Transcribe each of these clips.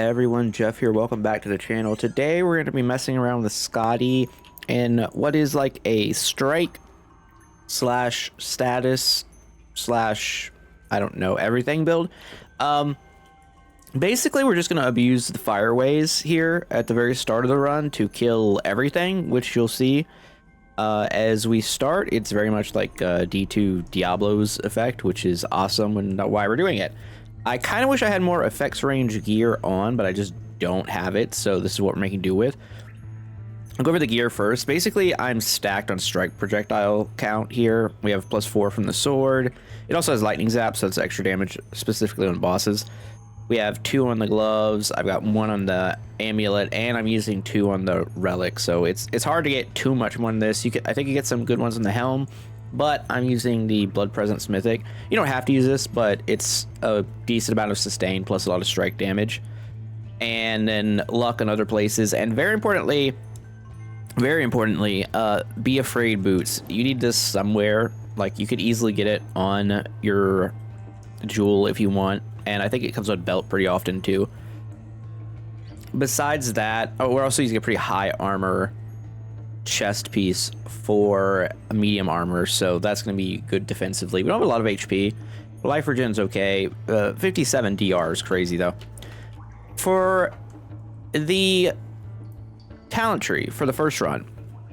everyone, Jeff here. Welcome back to the channel. Today we're going to be messing around with Skadi in what is like a strike slash status slash I don't know everything build. Basically we're just going to abuse the fireways here at the very start of the run to kill everything, which you'll see as we start. It's very much like D2 Diablo's effect, which is awesome and why we're doing it. I kind of wish I had more effects range gear on, but I just don't have it, so this is what we're making do with. I'll go over the gear first. Basically, I'm stacked on strike projectile count here. We have +4 from the sword. It also has lightning zap, so it's extra damage specifically on bosses. We have 2 on the gloves. I've got 1 on the amulet, and I'm using 2 on the relic, so it's hard to get too much more on this. I think you get some good ones on the helm, but I'm using the Blood Presence Mythic. You don't have to use this, but it's a decent amount of sustain plus a lot of strike damage. And then luck in other places. And very importantly, be afraid boots. You need this somewhere. Like, you could easily get it on your jewel if you want. And I think it comes on belt pretty often too. Besides that, we're also using a pretty high armor chest piece for a medium armor, so that's going to be good defensively. We don't have a lot of HP. Life regen's okay. 57 DR is crazy though. For the talent tree for the first run,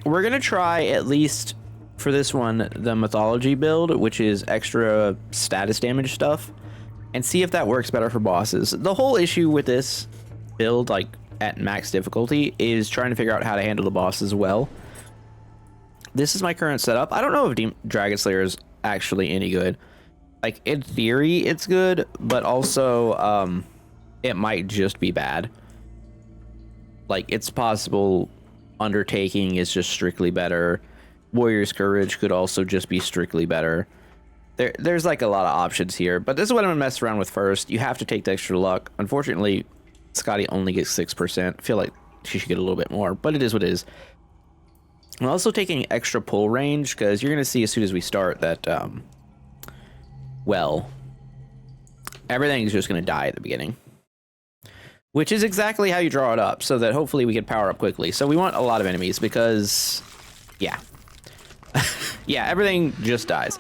we're going to try, at least for this one, the mythology build, which is extra status damage stuff, and see if that works better for bosses. The whole issue with this build, like at max difficulty, is trying to figure out how to handle the bosses well. This is my current setup. I don't know if Dragon Slayer is actually any good. Like, in theory, it's good, but also, it might just be bad. Like, it's possible Undertaking is just strictly better. Warrior's Courage could also just be strictly better. There's like a lot of options here, but this is what I'm gonna mess around with first. You have to take the extra luck. Unfortunately, Skadi only gets 6%. I feel like she should get a little bit more, but it is what it is. I'm also taking extra pull range, because you're going to see as soon as we start that, well, everything's just going to die at the beginning. Which is exactly how you draw it up, so that hopefully we can power up quickly. So we want a lot of enemies, because, yeah. Yeah, everything just dies.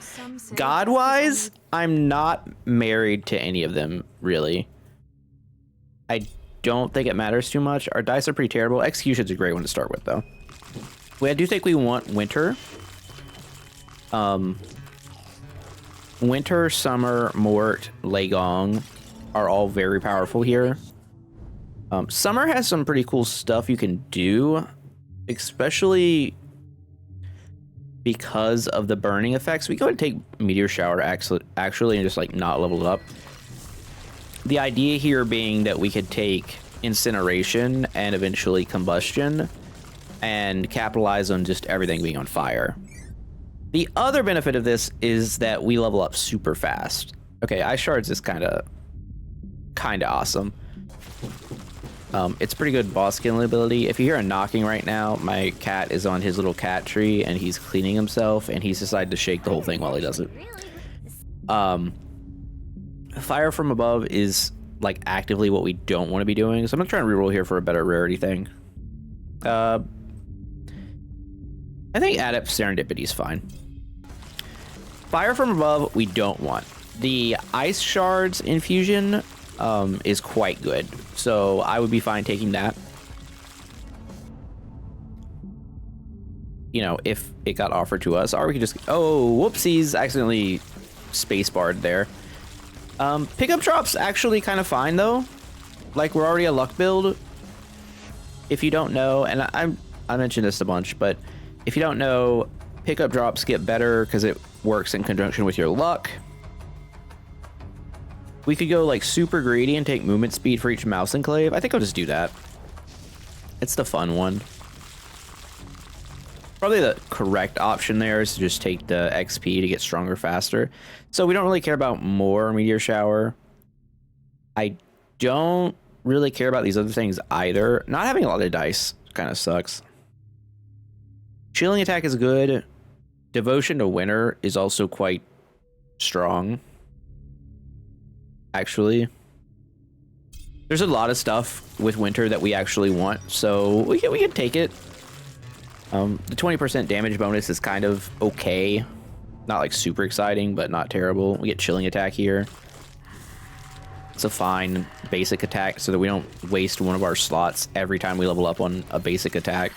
God-wise, I'm not married to any of them, really. I don't think it matters too much. Our dice are pretty terrible. Execution's a great one to start with, though. I do think we want winter. Winter, summer, mort, Legong are all very powerful here. Summer has some pretty cool stuff you can do, especially because of the burning effects. We go and take Meteor Shower actually and just like not level it up. The idea here being that we could take Incineration and eventually Combustion and capitalize on just everything being on fire. The other benefit of this is that we level up super fast. Okay, Ice Shards is kind of awesome. It's pretty good boss killing ability. If you hear a knocking right now, my cat is on his little cat tree and he's cleaning himself, and he's decided to shake the whole thing while he does it. Fire from above is like actively what we don't want to be doing, so I'm gonna try and reroll here for a better rarity thing. I think Adept Serendipity is fine. Fire from above, we don't want. The Ice Shards infusion is quite good, so I would be fine taking that. You know, if it got offered to us, or we could just... Oh, whoopsies, accidentally spacebarred there. Pickup drop's actually kind of fine, though. Like, we're already a luck build. If you don't know, and I mentioned this a bunch, but if you don't know, pickup drops get better because it works in conjunction with your luck. We could go like super greedy and take movement speed for each mouse enclave. I think I'll just do that. It's the fun one. Probably the correct option there is to just take the XP to get stronger faster. So we don't really care about more Meteor Shower. I don't really care about these other things either. Not having a lot of dice kind of sucks. Chilling Attack is good. Devotion to Winter is also quite strong, actually. There's a lot of stuff with winter that we actually want, so we can take it. The 20% damage bonus is kind of okay. Not like super exciting, but not terrible. We get chilling attack here. It's a fine basic attack so that we don't waste one of our slots every time we level up on a basic attack.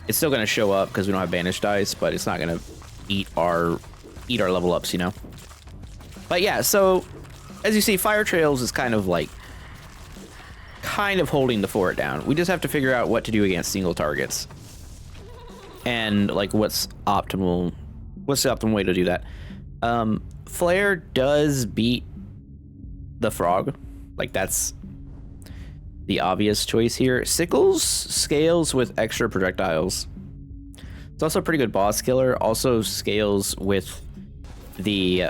It's still going to show up because we don't have banished dice, but it's not going to eat our level ups, you know? But yeah, so as you see, Fire Trails is kind of holding the fort down. We just have to figure out what to do against single targets. And like what's the optimal way to do that. Flare does beat the frog, like that's the obvious choice here. Sickles scales with extra projectiles. It's also a pretty good boss killer. Also scales with the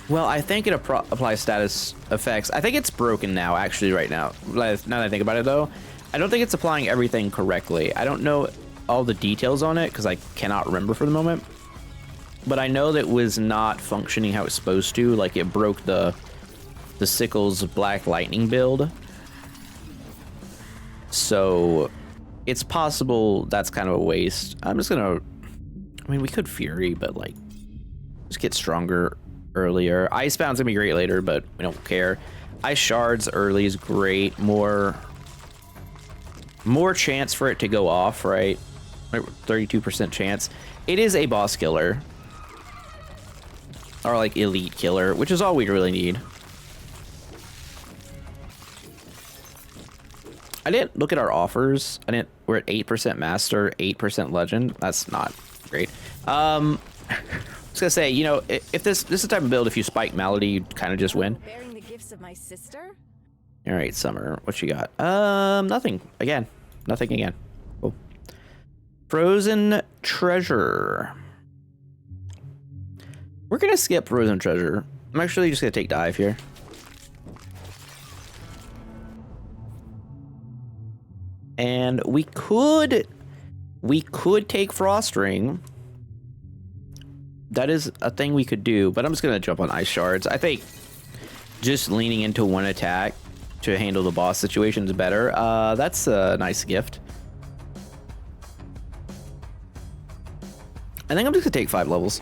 well, I think it applies status effects. I think it's broken now, actually, right now. Now that I think about it, though, I don't think it's applying everything correctly. I don't know all the details on it because I cannot remember for the moment. But I know that it was not functioning how it's supposed to. Like, it broke the Sickles Black Lightning build. So it's possible that's kind of a waste. I'm just gonna... I mean, we could Fury, but, like, just get stronger earlier. Icebound's gonna be great later, but we don't care. Ice Shards early is great. More chance for it to go off, right? 32% chance. It is a boss killer. Or like elite killer, which is all we really need. I didn't look at our offers. We're at 8% master, 8% legend. That's not great. I was gonna say, you know, if this is the type of build, if you spike Malady, you kind of just win. Bearing the gifts of my sister? All right, Summer, what you got? Nothing again. Nothing again. Cool. Frozen Treasure. We're gonna skip Frozen Treasure. I'm actually just gonna take dive here. And we could take Frost Ring. That is a thing we could do, but I'm just gonna jump on Ice Shards. I think just leaning into one attack to handle the boss situation is better. That's a nice gift. I think I'm just gonna take 5 levels.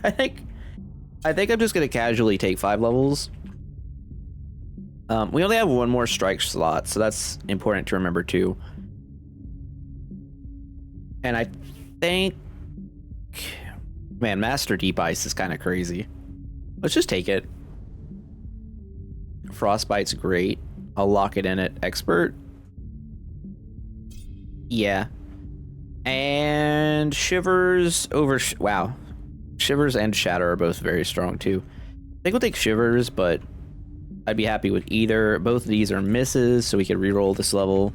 I think I'm just gonna casually take 5 levels. We only have one more strike slot, so that's important to remember too. And I think, man, Master Deep Ice is kind of crazy. Let's just take it. Frostbite's great. I'll lock it in at Expert. Yeah. And Shivers over... wow. Shivers and Shatter are both very strong too. I think we'll take Shivers, but I'd be happy with either. Both of these are misses, so we can reroll this level.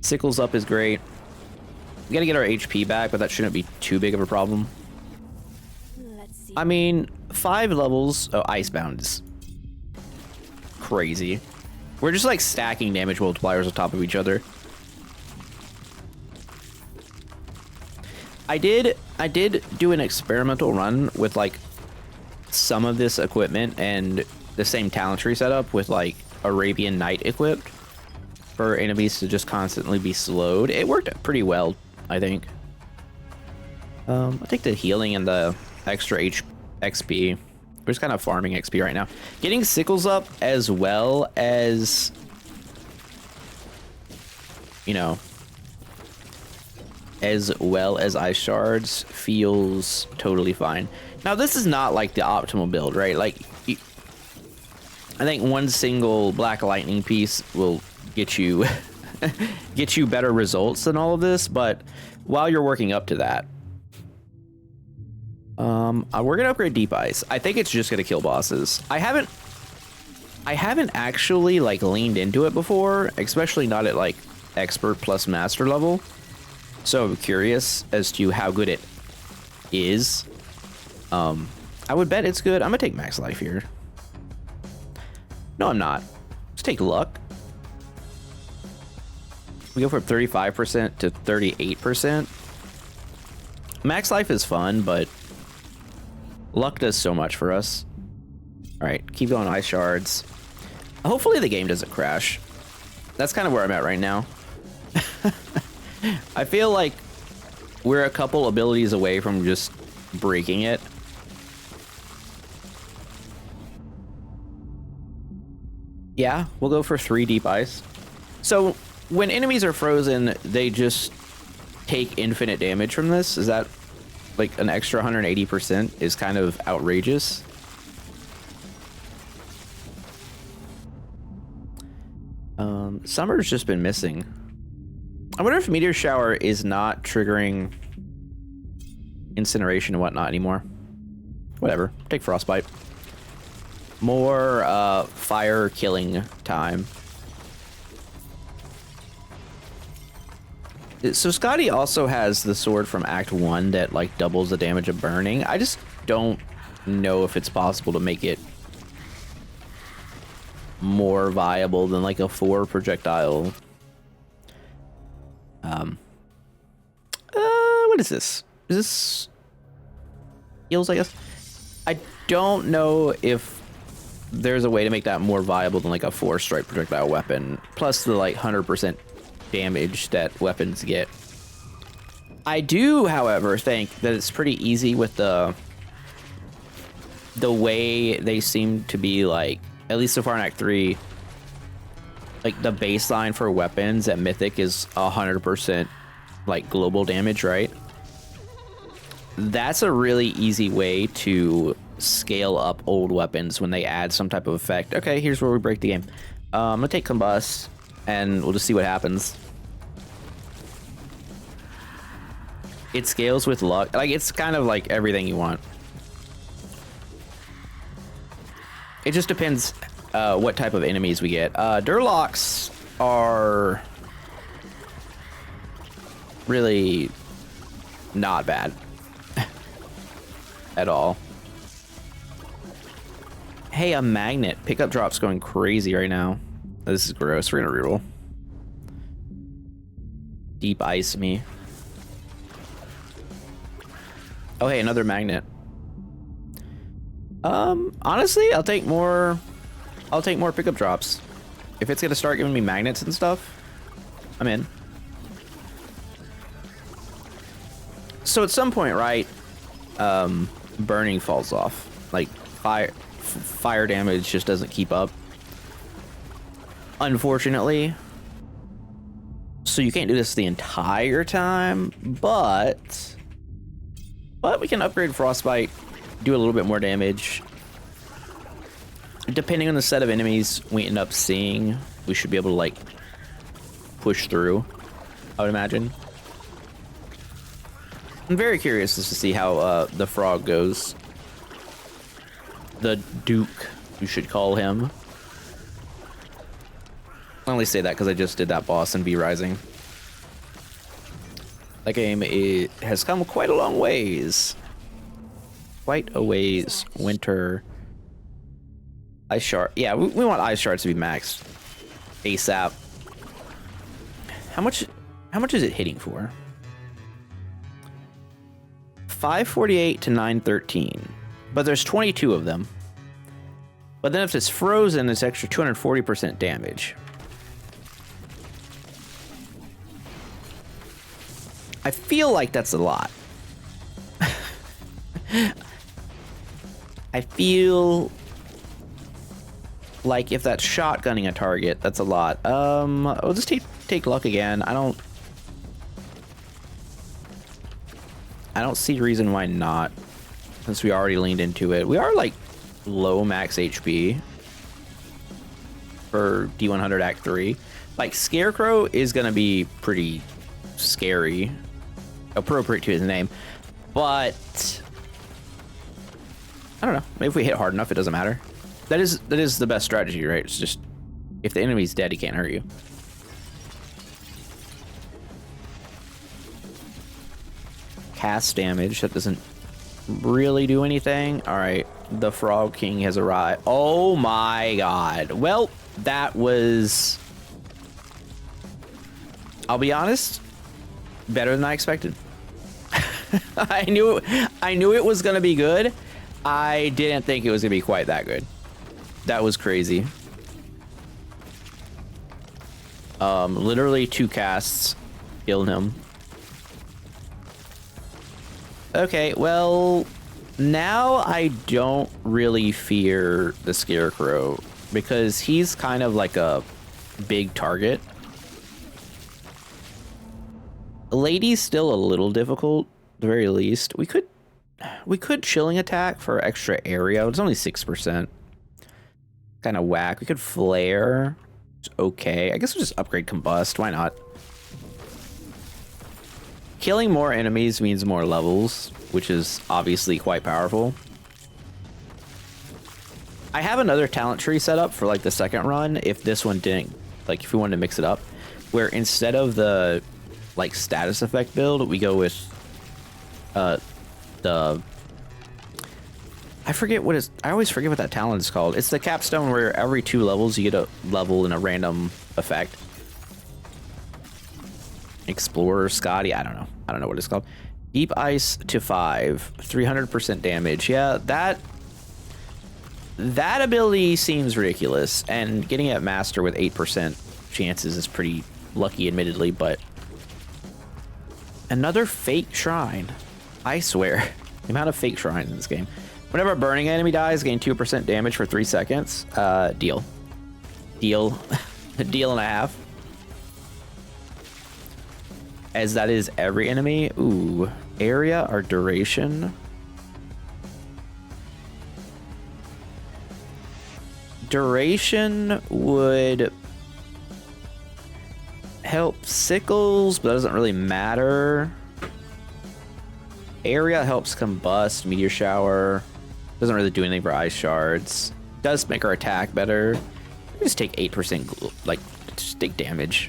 Sickles up is great. We gotta get our HP back, but that shouldn't be too big of a problem. Let's see. I mean, 5 levels... oh, Icebound is crazy. We're just like stacking damage multipliers on top of each other. I did do an experimental run with like some of this equipment and the same talent tree setup with like Arabian Night equipped for enemies to just constantly be slowed. It worked pretty well, I think. I think the healing and the extra XP. We're just kind of farming XP right now. Getting Sickles up as well as, you know, as well as Ice Shards feels totally fine. Now, this is not like the optimal build, right? Like, I think one single Black Lightning piece will get you get you better results than all of this, but while you're working up to that, we're gonna upgrade Deep Ice. I think it's just gonna kill bosses. I haven't actually like leaned into it before, especially not at like Expert plus Master level. So I'm curious as to how good it is. I would bet it's good. I'm gonna take Max Life here. No, I'm not. Let's take Luck. We go from 35% to 38%. Max Life is fun, but Luck does so much for us. All right, keep going ice shards. Hopefully the game doesn't crash. That's kind of where I'm at right now. I feel like we're a couple abilities away from just breaking it. Yeah, we'll go for 3 deep ice. So when enemies are frozen, they just take infinite damage from this. Is that like an extra 180% is kind of outrageous. Summer's just been missing. I wonder if Meteor Shower is not triggering incineration and whatnot anymore. Whatever. Take Frostbite. More fire killing time. So Skadi also has the sword from Act 1 that like doubles the damage of burning. I just don't know if it's possible to make it more viable than like a 4 projectile. What is this? Is this heals, I guess? I don't know if there's a way to make that more viable than like a 4 strike projectile weapon, plus the like 100% damage that weapons get. I do, however, think that it's pretty easy with the way they seem to be, like, at least so far in Act 3, like the baseline for weapons at Mythic is 100% like global damage, right? That's a really easy way to scale up old weapons when they add some type of effect. Okay, here's where we break the game. I'm gonna take Combust and we'll just see what happens. It scales with luck. Like, it's kind of like everything you want. It just depends what type of enemies we get. Durlocks are really not bad at all. Hey, a magnet. Pickup drop's going crazy right now. This is gross. We're gonna reroll. Deep ice me. Oh, hey, another magnet. Honestly, I'll take more pickup drops. If it's gonna start giving me magnets and stuff, I'm in. So at some point, right, burning falls off. Like, fire damage just doesn't keep up, unfortunately. So you can't do this the entire time, but we can upgrade Frostbite, do a little bit more damage. Depending on the set of enemies we end up seeing, we should be able to, like, push through, I would imagine. I'm very curious as to see how the frog goes. The Duke, you should call him. I only say that because I just did that boss in B Rising. That game has come quite a long ways. Quite a ways. Winter. Ice Shard. Yeah, we want Ice Shards to be maxed ASAP. How much is it hitting for? 548 to 913. But there's 22 of them. But then if it's frozen, it's extra 240% damage. I feel like that's a lot. I feel like if that's shotgunning a target, that's a lot. I'll just take luck again. I don't see reason why not, since we already leaned into it. We are like low max HP for D100 Act 3. Like, Scarecrow is gonna be pretty scary, appropriate to his name, but I don't know. Maybe if we hit hard enough, it doesn't matter. That is the best strategy, right? It's just, if the enemy's dead, he can't hurt you. Cast damage, that doesn't really do anything. All right, the Frog King has arrived. Oh my god. Well, that was, I'll be honest, better than I expected. I knew it was gonna be good. I didn't think it was gonna be quite that good. That was crazy. Literally 2 casts killed him. Okay, well, now I don't really fear the Scarecrow because he's kind of like a big target. Lady's still a little difficult, at the very least. We could chilling attack for extra area. It's only 6%. Kind of whack. We could flare. It's okay. I guess we'll just upgrade combust. Why not? Killing more enemies means more levels, which is obviously quite powerful. I have another talent tree set up for like the second run if this one didn't, like if we wanted to mix it up, where instead of the like status effect build, we go with the I always forget what that talent is called. It's the capstone where every 2 levels you get a level in a random effect. Explorer, Skadi, I don't know what it's called. Deep ice to 5, 300% damage. Yeah, that ability seems ridiculous, and getting it master with 8% chances is pretty lucky, admittedly, but another fake shrine. I swear, the amount of fake shrines in this game. Whenever a burning enemy dies, gain 2% damage for 3 seconds. Deal and a half. As that is every enemy. Ooh, area or duration. Duration would help sickles, but doesn't really matter. Area helps combust, meteor shower. Doesn't really do anything for ice shards. Does make our attack better. Just take 8%, like, just take damage.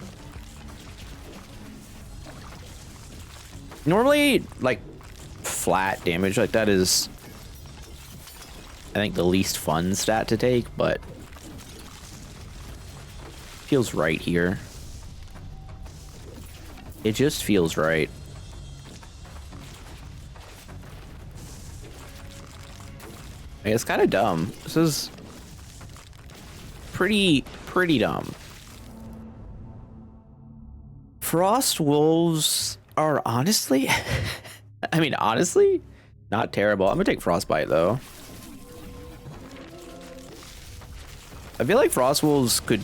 Normally, like, flat damage like that is, I think, the least fun stat to take, but feels right here. It just feels right. It's kind of dumb. This is pretty dumb. Frost wolves are honestly, I mean, honestly, not terrible. I'm gonna take frostbite though. I feel like frost wolves could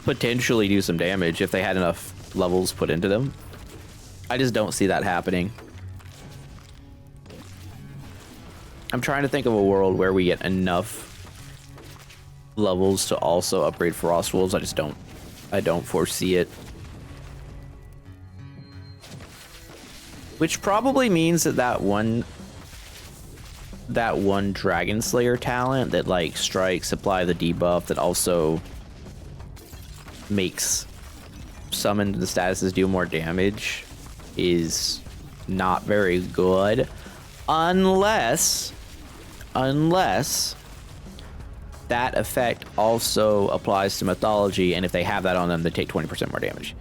potentially do some damage if they had enough levels put into them. I just don't see that happening. I'm trying to think of a world where we get enough levels to also upgrade frost wolves. I don't foresee it. Which probably means that one Dragon Slayer talent that like strikes, apply the debuff that also makes summon the statuses do more damage is not very good unless that effect also applies to mythology, and if they have that on them, they take 20% more damage.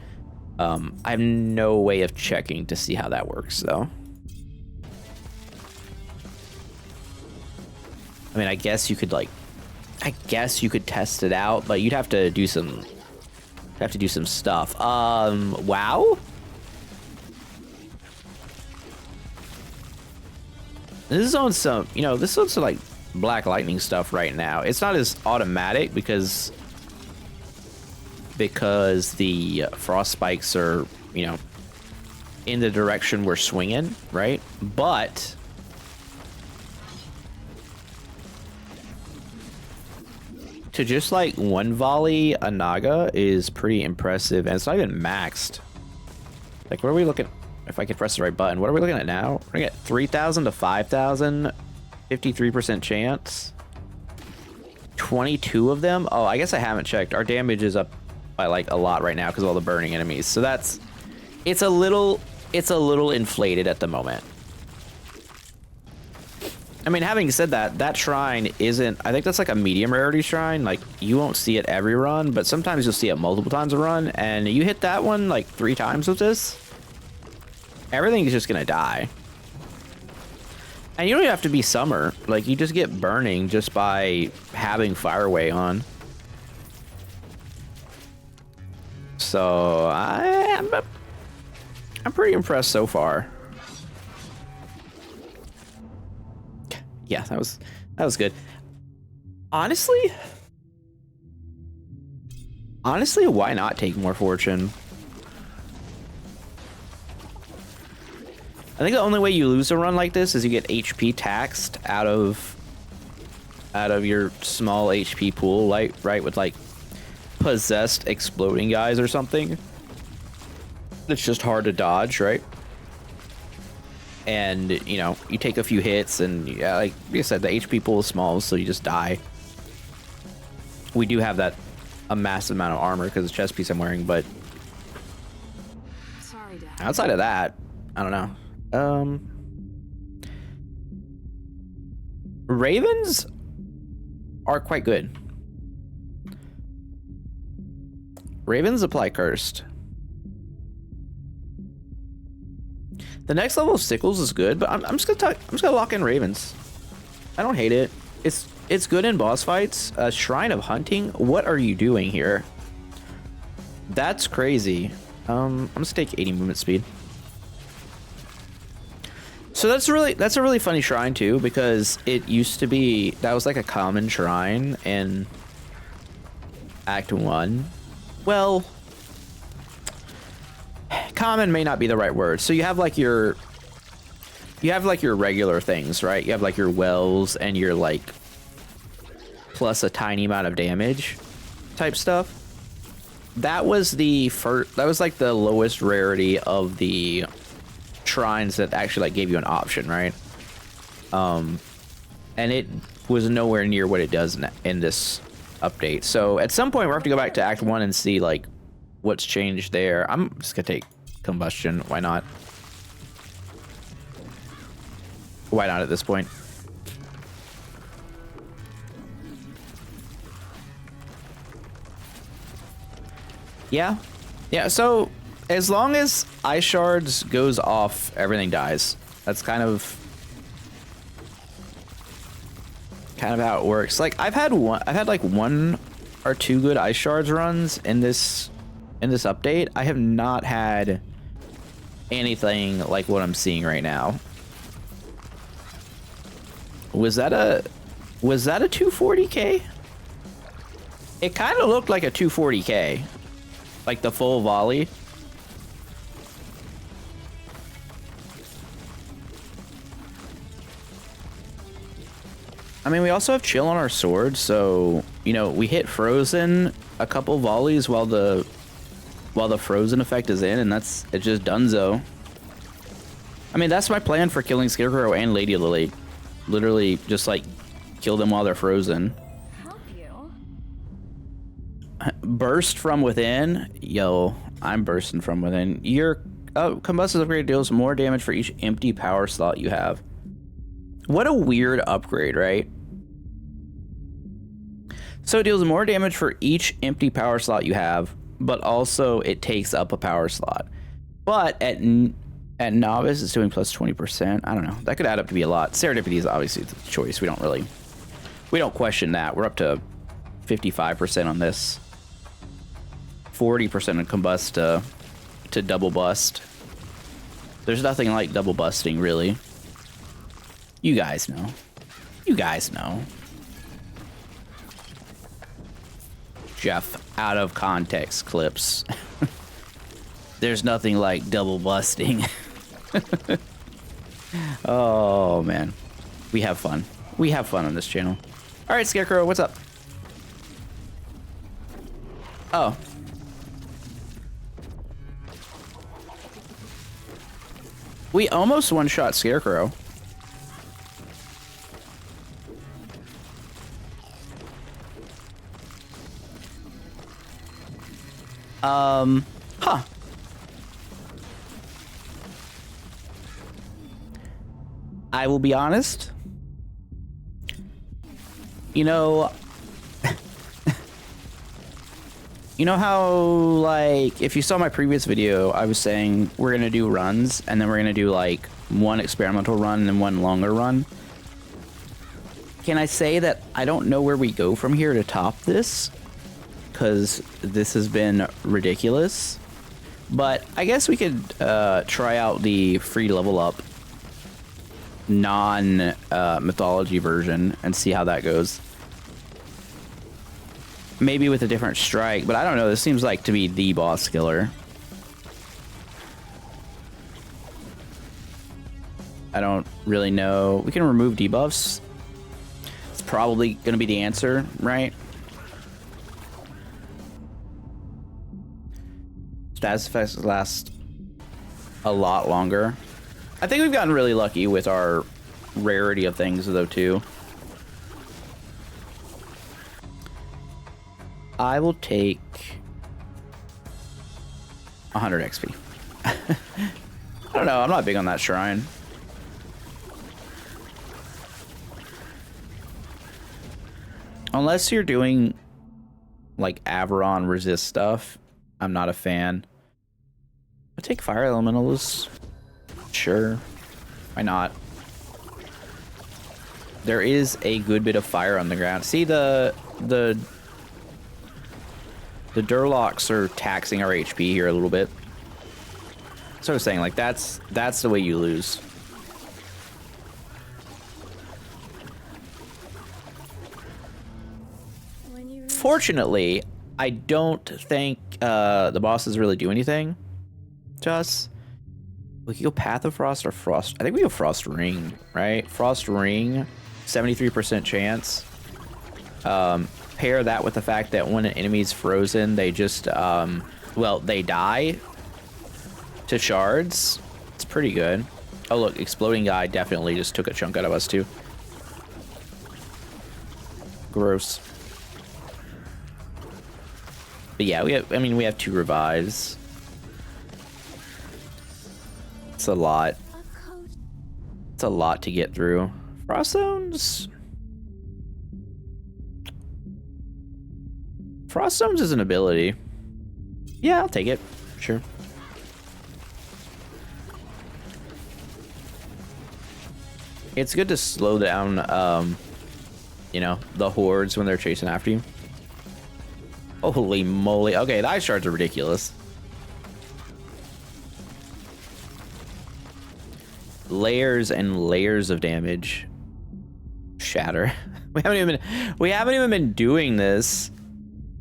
I have no way of checking to see how that works, though. I mean, I guess you could test it out, but you'd have to do some stuff. Wow. This is on some, this is on some like Black Lightning stuff right now. It's not as automatic because the frost spikes are, in the direction we're swinging, right? But to just like one volley a Naga is pretty impressive, and it's not even maxed. Like, what are we looking? If I could press the right button, what are we looking at now? We're gonna get 3,000 to 5,000, 53% chance. 22 of them. Oh, I guess I haven't checked. Our damage is up by like a lot right now because of all the burning enemies. So it's a little inflated at the moment. I mean, having said that, that shrine isn't, I think that's like a medium rarity shrine. Like, you won't see it every run, but sometimes you'll see it multiple times a run, and you hit that one like 3 times with this, everything is just gonna die. And you don't even have to be summer. Like, you just get burning just by having Fireway on. So, I'm pretty impressed so far. Yeah, that was good. Honestly, why not take more fortune? I think the only way you lose a run like this is you get HP taxed out of your small HP pool, like, right, with like possessed exploding guys or something. It's just hard to dodge, right? And you know, you take a few hits, and yeah, like I said, the HP pool is small, so you just die. We do have a massive amount of armor because of the chest piece I'm wearing, but Sorry, Dad. outside of that, I don't know. Ravens are quite good. Ravens apply cursed. The next level of sickles is good, but I'm just gonna lock in Ravens. I don't hate it. It's good in boss fights. Shrine of Hunting. What are you doing here? That's crazy. I'm gonna take 80 movement speed. So that's a really funny shrine too, because it used to be that was like a common shrine in Act 1. Well, common may not be the right word. So you have like your regular things, right? You have like your wells and your like plus a tiny amount of damage type stuff. That was like the lowest rarity of the shrines that actually like gave you an option, right? And it was nowhere near what it does in this update. So at some point we'll have to go back to Act 1 and see like what's changed there. I'm just gonna take combustion. Why not? Why not at this point? Yeah. So as long as ice shards goes off, everything dies. That's kind of how it works. Like I've had like 1 or 2 good ice shards runs in this update. I have not had anything like what I'm seeing right now. Was that a 240k? It kind of looked like a 240k. Like the full volley. I mean, we also have chill on our sword, so you know we hit frozen a couple volleys while the frozen effect is in, and it's just donezo. I mean, that's my plan for killing Scarecrow and Lady Lily. Literally, just like kill them while they're frozen. Help you? Burst from within, yo, I'm bursting from within. Your combustive upgrade deals more damage for each empty power slot you have. What a weird upgrade, right? So it deals more damage for each empty power slot you have, but also it takes up a power slot. But at novice, it's doing plus 20%. I don't know. That could add up to be a lot. Serendipity is obviously the choice. We don't question that. We're up to 55% on this. 40% on combust to double bust. There's nothing like double busting, really. You guys know. You guys know. Jeff, out of context clips. There's nothing like double busting. Oh, man. We have fun. We have fun on this channel. All right, Scarecrow, what's up? Oh. We almost one-shot Scarecrow. Huh. I will be honest. You know, You know how, like, if you saw my previous video, I was saying we're going to do runs, and then we're going to do, like, one experimental run and then one longer run. Can I say that I don't know where we go from here to top this? Because this has been ridiculous. But I guess we could try out the free level up non-mythology version and see how that goes. Maybe with a different strike, but I don't know. This seems like to be the boss killer. I don't really know. We can remove debuffs. It's probably going to be the answer, right? Status effects last a lot longer. I think we've gotten really lucky with our rarity of things, though, too. I will take 100 XP. I don't know. I'm not big on that shrine. Unless you're doing like Averon resist stuff, I'm not a fan. I'll take fire elementals. Sure. Why not? There is a good bit of fire on the ground. See, the Durlocks are taxing our HP here a little bit. So I was saying, like, that's the way you lose. Fortunately, I don't think the bosses really do anything to us. We can go Path of Frost or Frost. I think we go Frost Ring, right? Frost Ring, 73% chance. Pair that with the fact that when an enemy's frozen, they just, well, they die to shards. It's pretty good. Oh, look, Exploding Guy definitely just took a chunk out of us, too. Gross. But yeah, we have 2 revives. It's a lot. It's a lot to get through. Frost Zones? Frost Zones is an ability. Yeah, I'll take it. Sure. It's good to slow down, you know, the hordes when they're chasing after you. Holy moly. Okay, the ice shards are ridiculous. Layers and layers of damage. Shatter. We haven't even been doing this.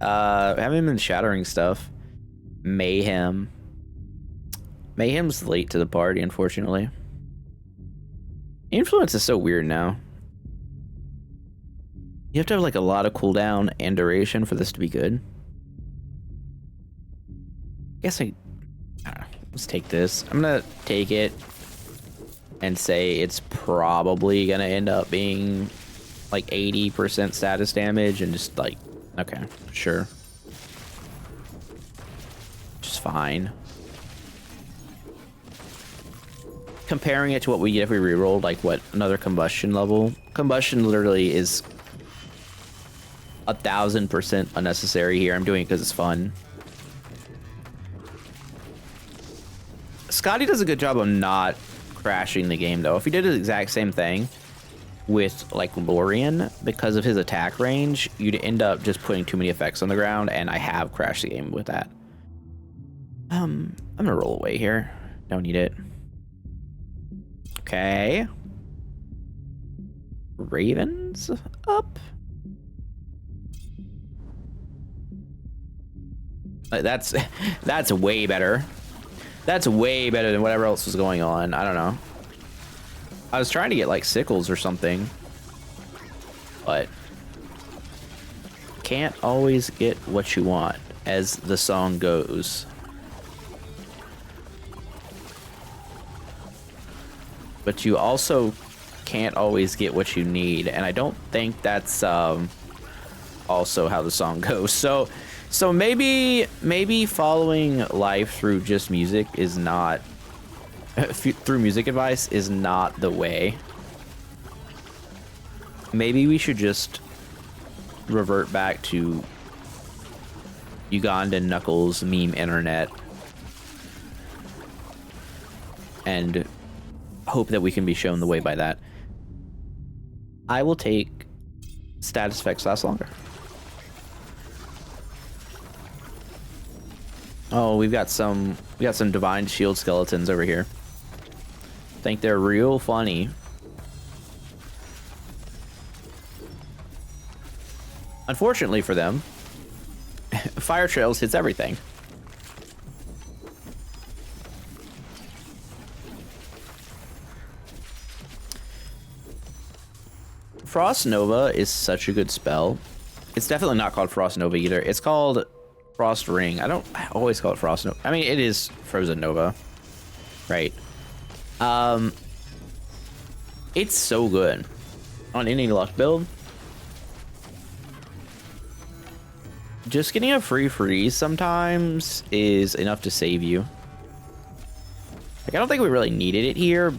We haven't even been shattering stuff. Mayhem. Mayhem's late to the party, unfortunately. Influence is so weird now. You have to have like a lot of cooldown and duration for this to be good. I guess I don't know. Let's take this. I'm gonna take it and say it's probably gonna end up being like 80% status damage and just like, okay, sure. Just fine. Comparing it to what we get if we rerolled, like what, another combustion level? Combustion literally is 1000% unnecessary here. I'm doing it because it's fun. Skadi does a good job of not crashing the game, though. If he did the exact same thing with, like, Lorien, because of his attack range, you'd end up just putting too many effects on the ground, and I have crashed the game with that. I'm gonna roll away here. Don't need it. Okay. Ravens up. That's way better. That's way better than whatever else was going on. I don't know. I was trying to get like sickles or something, but can't always get what you want, as the song goes. But you also can't always get what you need, and I don't think that's also how the song goes. So maybe following life through just music is not through music advice is not the way. Maybe we should just revert back to Ugandan Knuckles meme internet and hope that we can be shown the way by that. I will take status effects last longer. Oh, we got some divine shield skeletons over here. Think they're real funny. Unfortunately for them, Fire Trails hits everything. Frost Nova is such a good spell. It's definitely not called Frost Nova either. It's called Frost Ring. I always call it Frost Nova. I mean, it is Frozen Nova, right? It's so good on any luck build. Just getting a free freeze sometimes is enough to save you. Like, I don't think we really needed it here,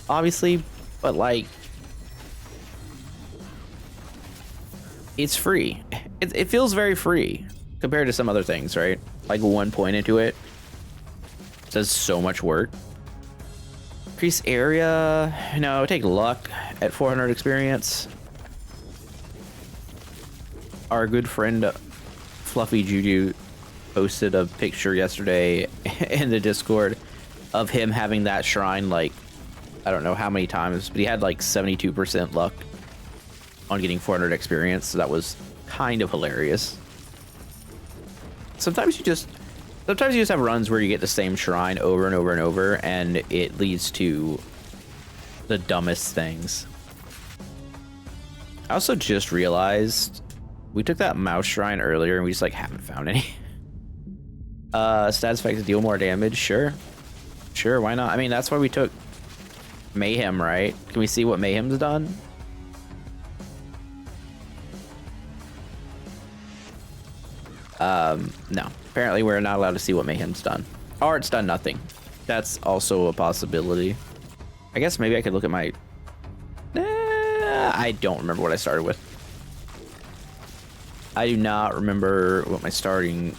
obviously, but like, it's free. It feels very free compared to some other things, right? Like 1 point into it does so much work. Increase area. No, take luck at 400 experience. Our good friend Fluffy Juju posted a picture yesterday in the Discord of him having that shrine, like, I don't know how many times, but he had like 72% luck on getting 400 experience, so that was kind of hilarious. Sometimes you just have runs where you get the same shrine over and over and over, and it leads to the dumbest things. I also just realized we took that mouse shrine earlier and we just like haven't found any. Status effects deal more damage. Sure, why not? I mean, that's why we took Mayhem, right? Can we see what Mayhem's done? No. Apparently we're not allowed to see what Mayhem's done. Or it's done nothing. That's also a possibility. I guess maybe I could look at my... I don't remember what I started with. I do not remember what my starting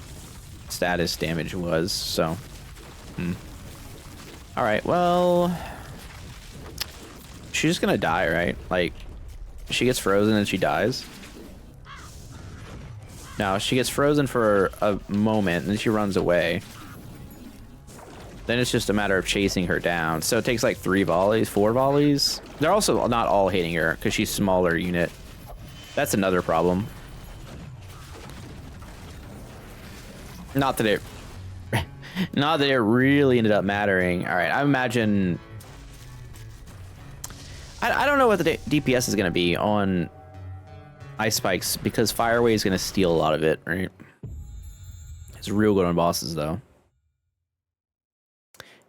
status damage was, so... Alright, well... She's just gonna die, right? Like, she gets frozen and she dies. No, she gets frozen for a moment and then she runs away. Then it's just a matter of chasing her down. So it takes like 4 volleys. They're also not all hitting her because she's smaller unit. That's another problem. Not that it really ended up mattering. All right, I imagine... I don't know what the DPS is going to be on Ice Spikes because Fireway is going to steal a lot of it, right? It's real good on bosses, though.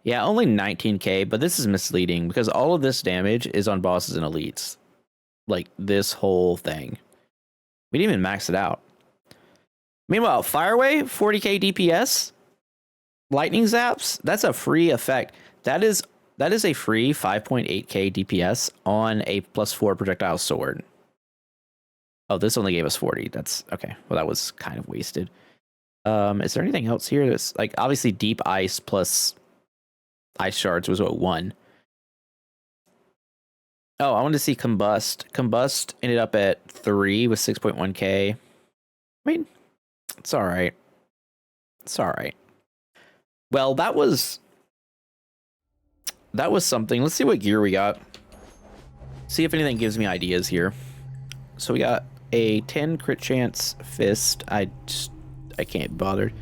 Yeah, only 19k, but this is misleading because all of this damage is on bosses and elites. Like, this whole thing. We didn't even max it out. Meanwhile, Fireway, 40k DPS. Lightning Zaps, that's a free effect. That is a free 5.8k DPS on a +4 projectile sword. Oh, this only gave us 40. That's okay. Well, that was kind of wasted. Is there anything else here that's like obviously deep ice plus ice shards was what 1. Oh, I wanted to see Combust. Combust ended up at 3 with 6.1k. I mean, it's all right. It's all right. Well, that was something. Let's see what gear we got. See if anything gives me ideas here. So we got a 10 crit chance fist. I can't be bothered.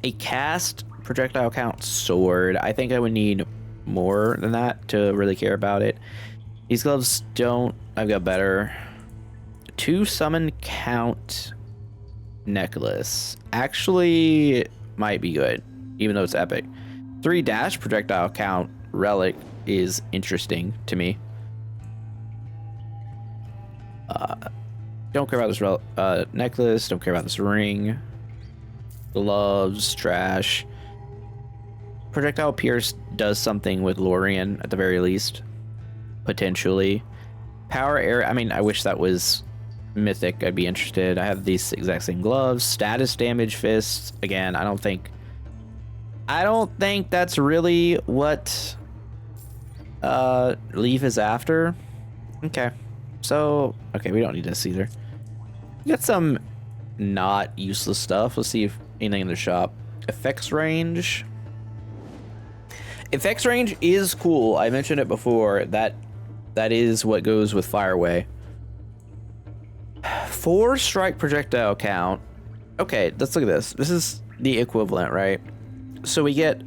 A cast projectile count sword. I think I would need more than that to really care about it. These gloves don't. I've got better. 2 summon count necklace. Actually might be good, even though it's epic. 3 dash projectile count relic is interesting to me. Don't care about this necklace. Don't care about this ring. Gloves, trash. Projectile pierce does something with Lorien at the very least, potentially. Power area. I mean, I wish that was mythic, I'd be interested. I have these exact same gloves. Status damage fists. Again, I don't think that's really what Leaf is after. Okay. So, okay, we don't need this either. We got some not useless stuff. Let's see if anything in the shop. Effects range. Effects range is cool. I mentioned it before. That is what goes with Fireway. 4 strike projectile count. Okay, let's look at this. This is the equivalent, right? So we get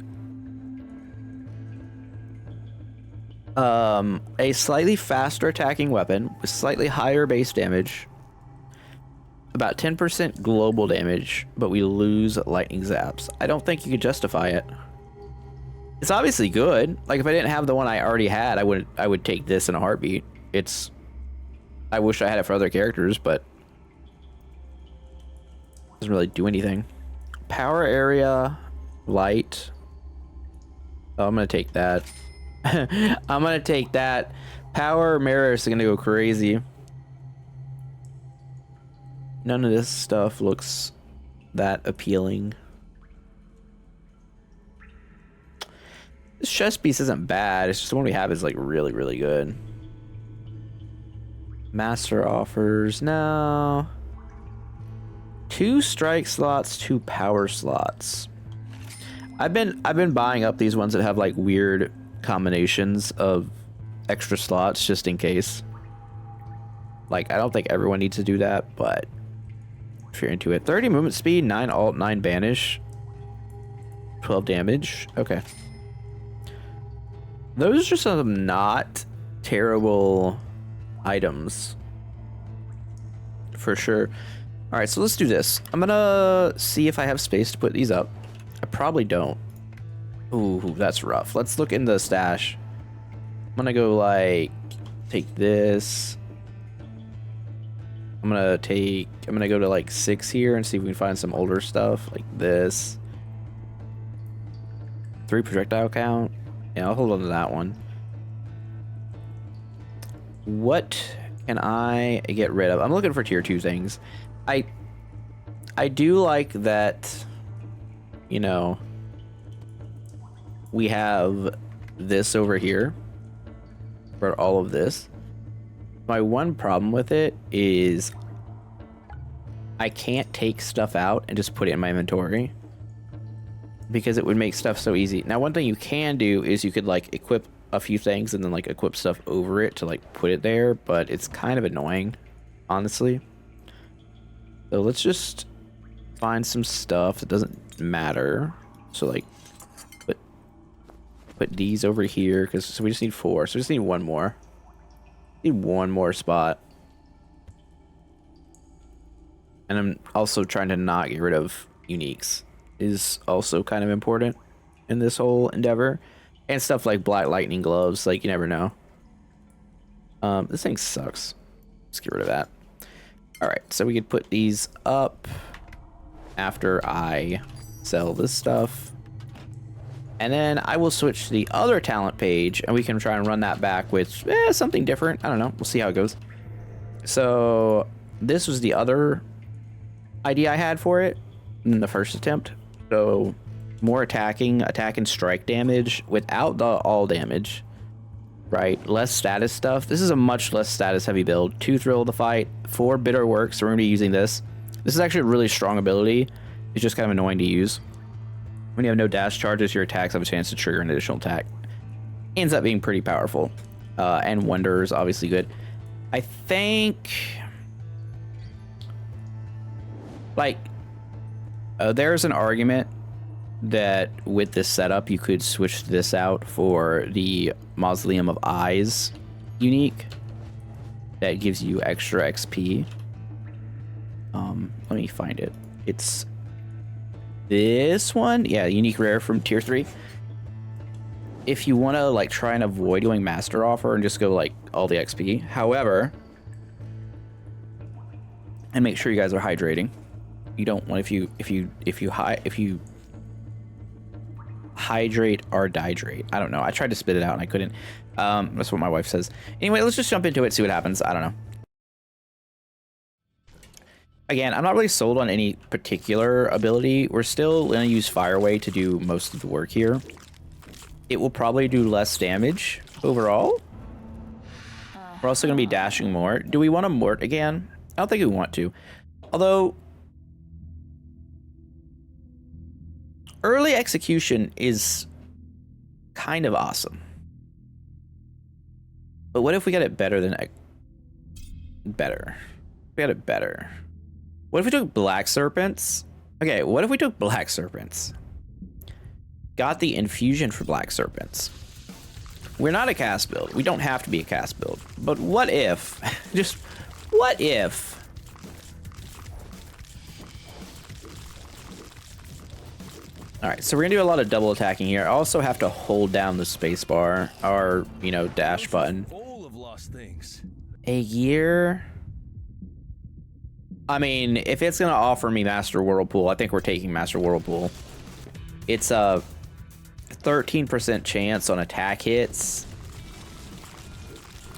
a slightly faster attacking weapon with slightly higher base damage, about 10% global damage, but we lose lightning zaps. I don't think you could justify it. It's obviously good. Like, if I didn't have the one I already had, I would take this in a heartbeat. I wish I had it for other characters, but it doesn't really do anything. Power area, light. Oh, I'm gonna take that. I'm gonna take that. Power mirror is gonna go crazy. None of this stuff looks that appealing. This chest piece isn't bad. It's just the one we have is like really, really good. Master offers now. 2 strike slots, 2 power slots. I've been buying up these ones that have like weird combinations of extra slots just in case. Like, I don't think everyone needs to do that, but if you're into it. 30 movement speed, 9 alt, 9 banish, 12 damage. Okay. Those are just some not terrible items. For sure. Alright, so let's do this. I'm gonna see if I have space to put these up. I probably don't. Ooh, that's rough. Let's look in the stash. I'm gonna go like take this. I'm gonna go to like 6 here and see if we can find some older stuff like this. 3 projectile count. Yeah, I'll hold on to that one. What can I get rid of? I'm looking for tier 2 things. I do like that, you know, we have this over here for all of this. My one problem with it is I can't take stuff out and just put it in my inventory because it would make stuff so easy. Now, one thing you can do is you could like equip a few things and then like equip stuff over it to like put it there, but it's kind of annoying, honestly. So let's just find some stuff that doesn't matter. So like put these over here because so we just need 4. So we just need one more. Need one more spot. And I'm also trying to not get rid of uniques. Is also kind of important in this whole endeavor. And stuff like black lightning gloves, like you never know. This thing sucks. Let's get rid of that. Alright, so we could put these up after I sell this stuff. And then I will switch to the other talent page and we can try and run that back with something different. I don't know. We'll see how it goes. So this was the other idea I had for it in the first attempt. So more attack and strike damage without the all damage. Right, less status stuff. This is a much less status heavy build. 2 thrill of the fight, 4 bitter work, so we're gonna be using this. This is actually a really strong ability. It's just kind of annoying to use. When you have no dash charges, your attacks have a chance to trigger an additional attack. Ends up being pretty powerful. And Wonder is obviously good. I think like there's an argument that with this setup you could switch this out for the Mausoleum of Eyes unique that gives you extra XP. Let me find it. It's this one. Yeah, unique rare from tier 3. If you want to like try and avoid doing master offer and just go like all the XP. However, and make sure you guys are hydrating. You don't want if you hydrate or dihydrate. I don't know. I tried to spit it out and I couldn't. That's what my wife says. Anyway, let's just jump into it, see what happens. I don't know. Again, I'm not really sold on any particular ability. We're still going to use Fireway to do most of the work here. It will probably do less damage overall. We're also going to be dashing more. Do we want to mort again? I don't think we want to. Although, early execution is kind of awesome. But what if we got it better than... Better. We got it better. What if we took Black Serpents? Okay, what if we took Black Serpents? Got the infusion for Black Serpents. We're not a cast build. We don't have to be a cast build. But what if... Just, what if... Alright, so we're gonna do a lot of double attacking here. I also have to hold down the spacebar, or, you know, dash button. A year... I mean, if it's gonna offer me Master Whirlpool, I think we're taking Master Whirlpool. It's a 13% chance on attack hits.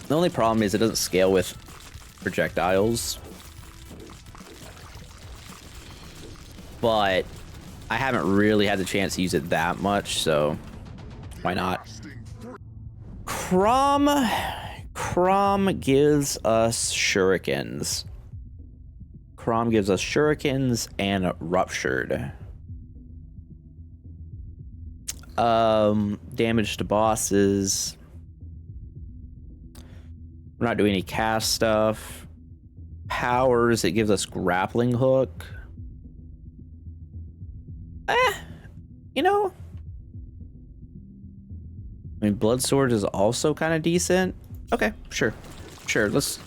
The only problem is it doesn't scale with projectiles. But I haven't really had the chance to use it that much, so why not? Crom gives us shurikens. Crom gives us shurikens and ruptured. Damage to bosses. We're not doing any cast stuff. Powers, it gives us grappling hook. You know, I mean, Blood Sword is also kind of decent. Okay, sure.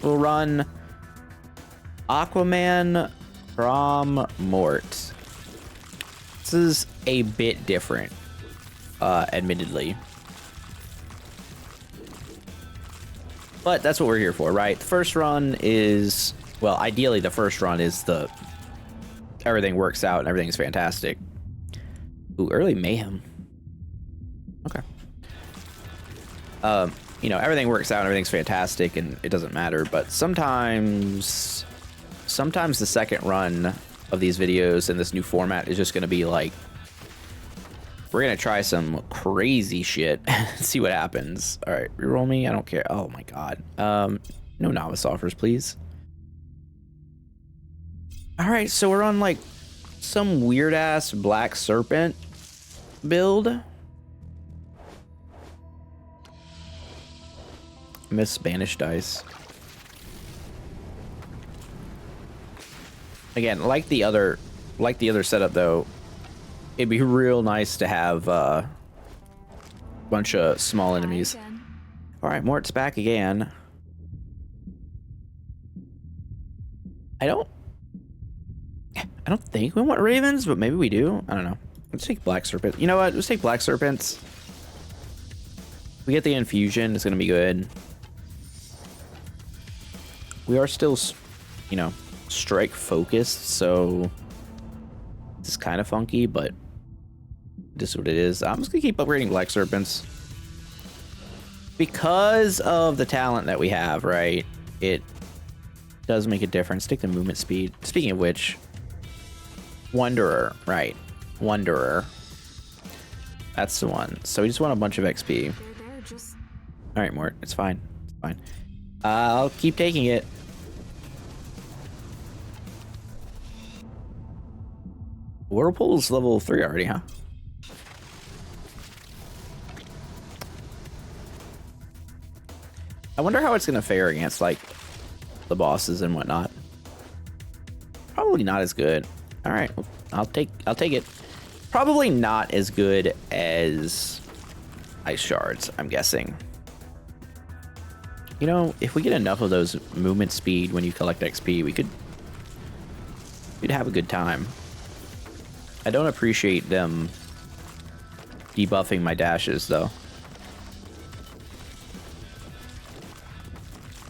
We'll run Aquaman from Mort. This is a bit different, admittedly. But that's what we're here for, right? The first run is, well, ideally the first run is the everything works out and everything's fantastic. Ooh, early mayhem. Okay. You know, everything works out and everything's fantastic and it doesn't matter, but sometimes the second run of these videos in this new format is just going to be like, we're going to try some crazy shit and see what happens. All right, reroll me. I don't care. Oh my God. No novice offers, please. All right, so we're on like some weird ass Black Serpent build. Miss Spanish dice. Again, like the other setup though, it'd be real nice to have a bunch of small enemies. All right, Mort's back again. I don't think we want ravens, but maybe we do. I don't know. Let's take Black Serpent. You know what? Let's take Black Serpents. We get the infusion. It's gonna be good. We are still, you know, strike focused, so this is kind of funky, but this is what it is. I'm just gonna keep upgrading Black Serpents because of the talent that we have, right? It does make a difference. Take the movement speed. Speaking of which, Wanderer, right? Wanderer. That's the one. So we just want a bunch of XP. All right, Mort. It's fine. It's fine. I'll keep taking it. Whirlpool's level 3 already, huh? I wonder how it's gonna fare against like the bosses and whatnot. Probably not as good. All right, I'll take it. Probably not as good as Ice Shards, I'm guessing. You know, if we get enough of those movement speed when you collect XP, we'd have a good time. I don't appreciate them debuffing my dashes, though.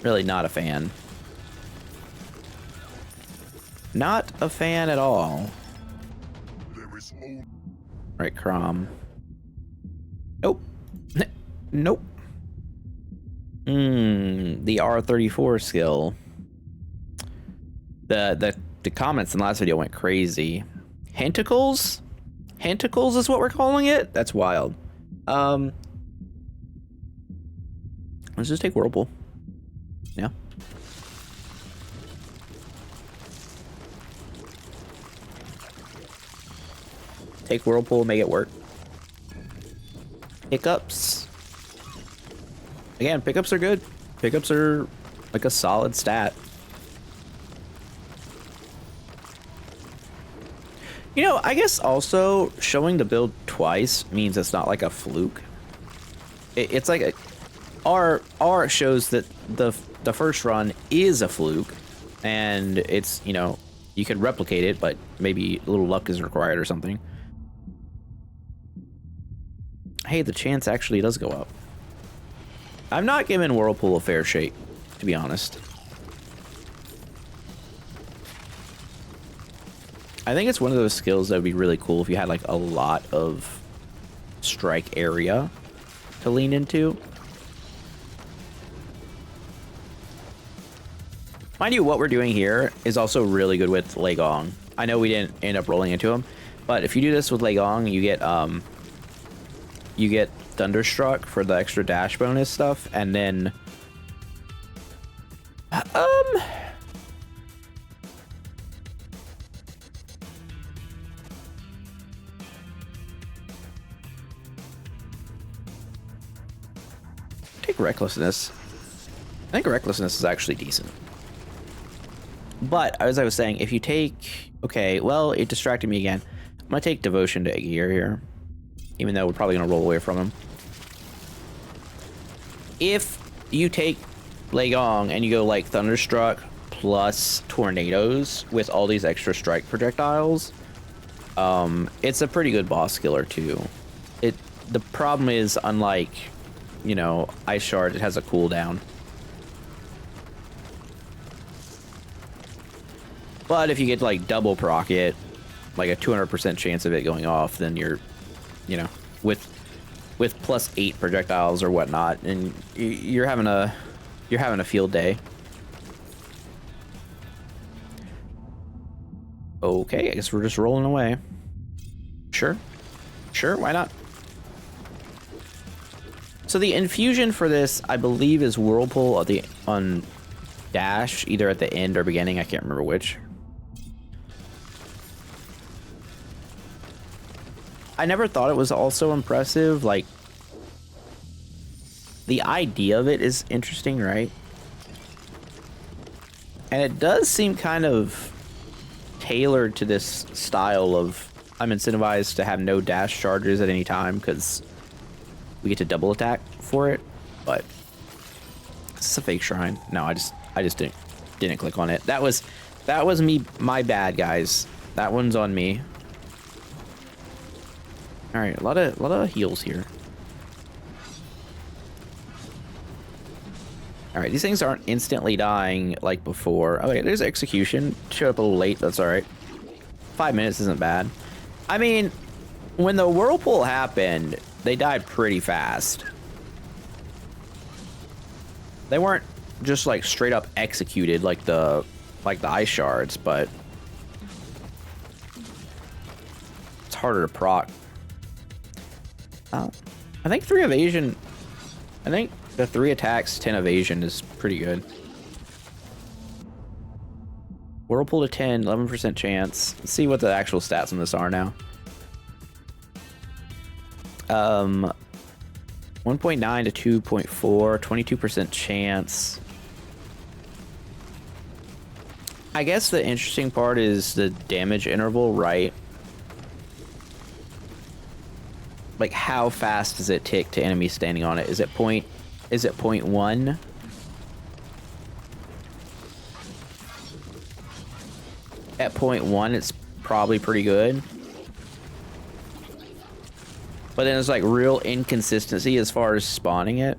Really not a fan. Not a fan at all. Right, Crom. Nope. Nope. The R34 skill. The the comments in the last video went crazy. Hentacles? Hentacles is what we're calling it? That's wild. Let's just take Whirlpool. Yeah. Take Whirlpool, make it work. Pickups. Again, pickups are good. Pickups are like a solid stat. You know, I guess also showing the build twice means it's not like a fluke. It's like a R shows that the first run is a fluke, and it's, you know, you could replicate it, but maybe a little luck is required or something. Hey, the chance actually does go up. I'm not giving Whirlpool a fair shake, to be honest. I think it's one of those skills that would be really cool if you had like a lot of strike area to lean into. Mind you, what we're doing here is also really good with Lei Gong. I know we didn't end up rolling into him, but if you do this with Lei Gong, you get Thunderstruck for the extra dash bonus stuff, and then take Recklessness. I think Recklessness is actually decent. But as I was saying, if you take, okay, well, it distracted me again. I'm gonna take Devotion to Gear here, even though we're probably gonna roll away from him. If you take Lei Gong and you go like Thunderstruck plus Tornadoes with all these extra strike projectiles, it's a pretty good boss killer too. The problem is, unlike, you know, Ice Shard, it has a cooldown. But if you get like double proc it, like a 200% chance of it going off, then you're, you know, with +8 projectiles or whatnot, and you're having a field day. Okay, I guess we're just rolling away. Sure, why not? So the infusion for this, I believe, is Whirlpool on dash, either at the end or beginning. I can't remember which. I never thought it was also impressive. Like, the idea of it is interesting, right? And it does seem kind of tailored to this style of, I'm incentivized to have no dash charges at any time because we get to double attack for it. But it's a fake shrine. No, I just didn't click on it. That was me, my bad, guys. That one's on me. All right, a lot of heals here. All right, these things aren't instantly dying like before. Okay, there's execution. Showed up a little late. That's all right. 5 minutes isn't bad. I mean, when the Whirlpool happened, they died pretty fast. They weren't just like straight up executed like the Ice Shards, but it's harder to proc. I think 3 evasion. I think the 3 attacks, 10 evasion is pretty good. Whirlpool to 10, 11% chance. Let's see what the actual stats on this are now. 1.9 to 2.4, 22% chance. I guess the interesting part is the damage interval, right? Like, how fast does it tick to enemies standing on it? Is it 0.1? At 0.1, it's probably pretty good. But then there's like real inconsistency as far as spawning it,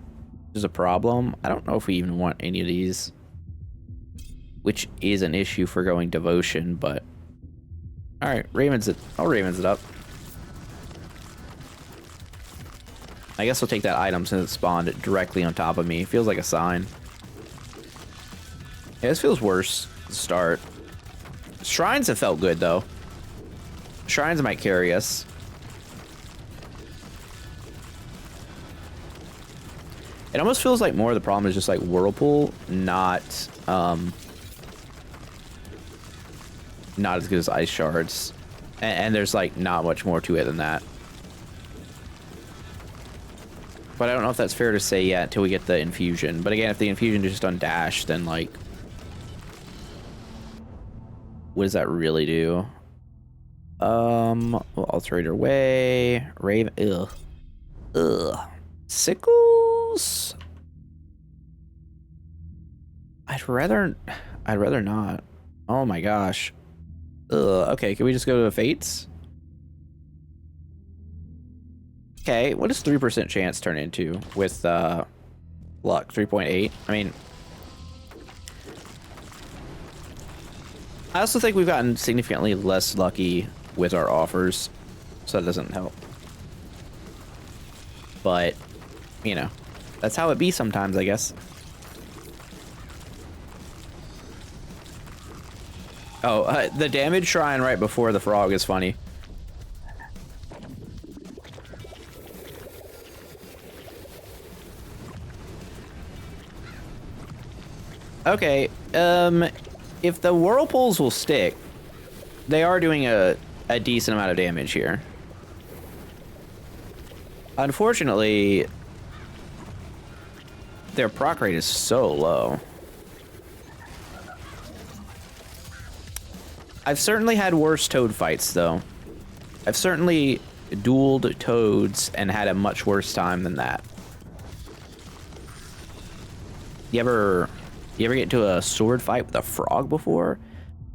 which is a problem. I don't know if we even want any of these, which is an issue for going Devotion, but all right, I'll Ravens it up. I guess I'll take that item since it spawned directly on top of me. It feels like a sign. Yeah, this feels worse to start. Shrines have felt good, though. Shrines might carry us. It almost feels like more of the problem is just like Whirlpool, not as good as Ice Shards. And there's like not much more to it than that. But I don't know if that's fair to say yet until we get the infusion. But again, if the infusion is just on dash, then like, what does that really do? We'll alterate her way. Raven. Ugh. Sickles. I'd rather not. Oh my gosh. Ugh. Okay, can we just go to the Fates? Okay, what does 3% chance turn into with luck? 3.8. I mean, I also think we've gotten significantly less lucky with our offers, so that doesn't help. But, you know, that's how it be sometimes, I guess. Oh, the damage shrine right before the frog is funny. Okay, if the whirlpools will stick, they are doing a decent amount of damage here. Unfortunately, their proc rate is so low. I've certainly had worse toad fights, though. I've certainly dueled toads and had a much worse time than that. You ever get into a sword fight with a frog before?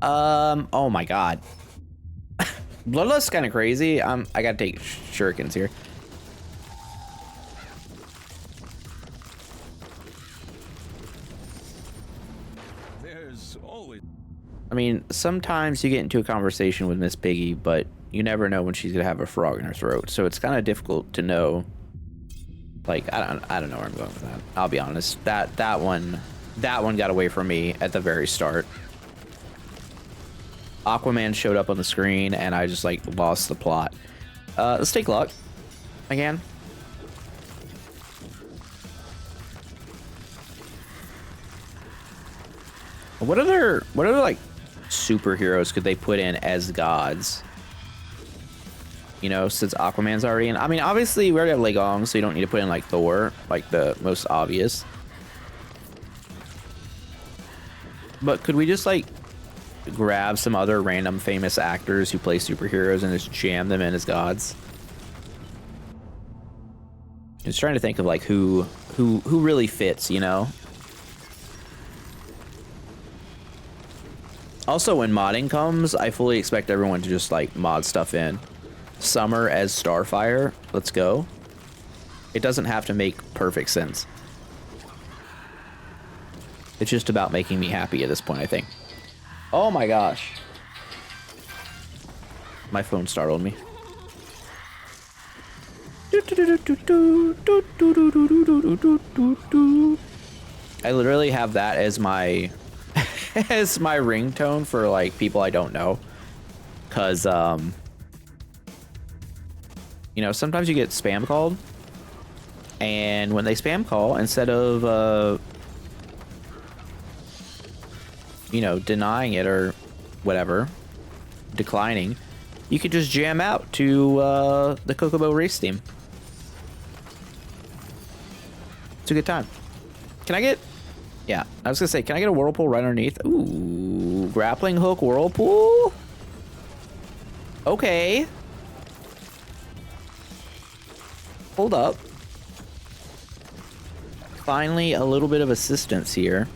Oh my god. Bloodlust's kind of crazy. I gotta take shurikens here. There's always... I mean, sometimes you get into a conversation with Miss Piggy, but you never know when she's gonna have a frog in her throat. So it's kind of difficult to know. Like, I don't know where I'm going with that. I'll be honest. That one got away from me at the very start. Aquaman showed up on the screen and I just like lost the plot. Let's take luck again. What other like superheroes could they put in as gods? You know, since Aquaman's already in. I mean, obviously we already have Legong, so you don't need to put in like Thor, like the most obvious. But could we just like grab some other random famous actors who play superheroes and just jam them in as gods? Just trying to think of like who really fits, you know? Also, when modding comes, I fully expect everyone to just like mod stuff in. Summer as Starfire, let's go. It doesn't have to make perfect sense. It's just about making me happy at this point, I think. Oh my gosh. My phone startled me. I literally have that as my as my ringtone for like people I don't know. Cause you know, sometimes you get spam called. And when they spam call, instead of you know, denying it or whatever, declining, you could just jam out to the Kokobo race team. It's a good time. Can I get... Yeah, I was gonna say, can I get a whirlpool right underneath? Ooh, grappling hook whirlpool? Okay. Hold up. Finally, a little bit of assistance here.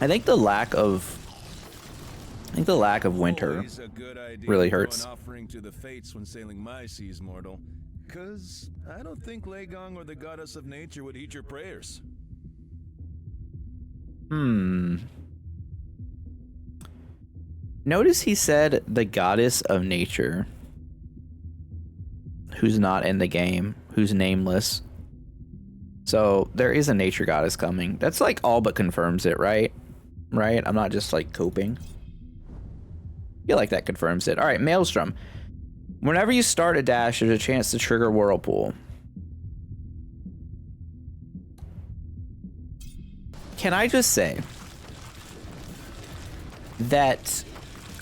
I think the lack of winter really hurts. Offering to the fates when sailing my seas, mortal. 'Cause I don't think Legong or the goddess of nature would heed your prayers. Notice he said the goddess of nature, who's not in the game, who's nameless. So there is a nature goddess coming. That's like all but confirms it, right? Right? I'm not just like coping. I feel like that confirms it. All right, Maelstrom. Whenever you start a dash, there's a chance to trigger Whirlpool. Can I just say that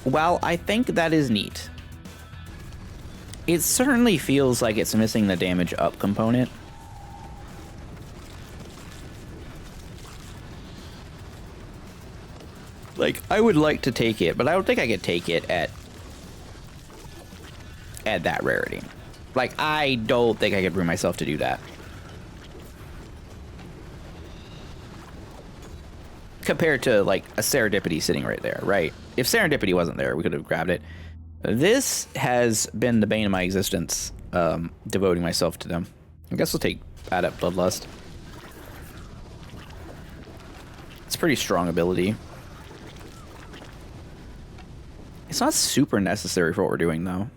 while I think that is neat, it certainly feels like it's missing the damage up component. Like, I would like to take it, but I don't think I could take it at that rarity. Like, I don't think I could bring myself to do that. Compared to, like, a Serendipity sitting right there, right? If Serendipity wasn't there, we could have grabbed it. This has been the bane of my existence, devoting myself to them. I guess we'll take Adept Bloodlust. It's a pretty strong ability. It's not super necessary for what we're doing, though.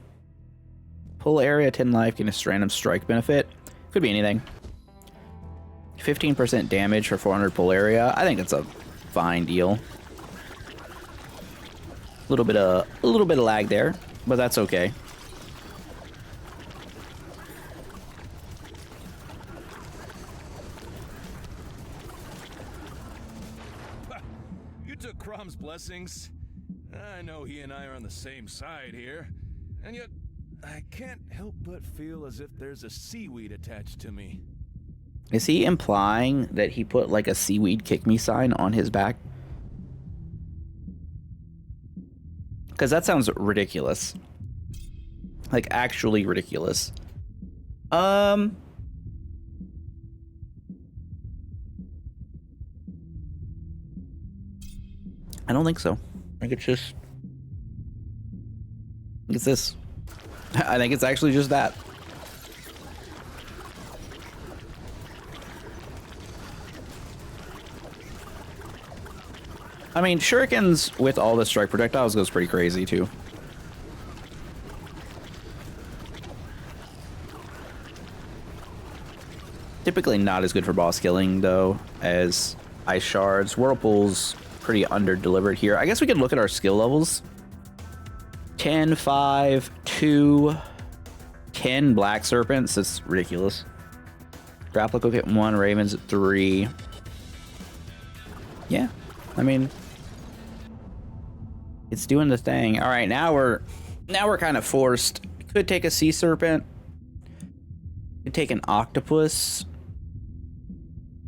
Pull area, 10 life, gain a random strike benefit. Could be anything. 15% damage for 400 pull area. I think that's a fine deal. A little bit of lag there, but that's okay. You took Crom's blessings. I know he and I are on the same side here, and yet I can't help but feel as if there's a seaweed attached to me. Is he implying that he put like a seaweed kick me sign on his back? Because that sounds ridiculous. Like, actually ridiculous. I don't think so. I think it's just... I think it's this. I think it's actually just that. I mean, shurikens with all the strike projectiles goes pretty crazy, too. Typically not as good for boss killing, though, as ice shards. Whirlpool's pretty under-delivered here. I guess we could look at our skill levels. 10, 5, 2, 10 black serpents. That's ridiculous. Grapple Hook at 1, Ravens at 3. Yeah, I mean... it's doing the thing. All right, now we're kind of forced. Could take a sea serpent. Could take an octopus.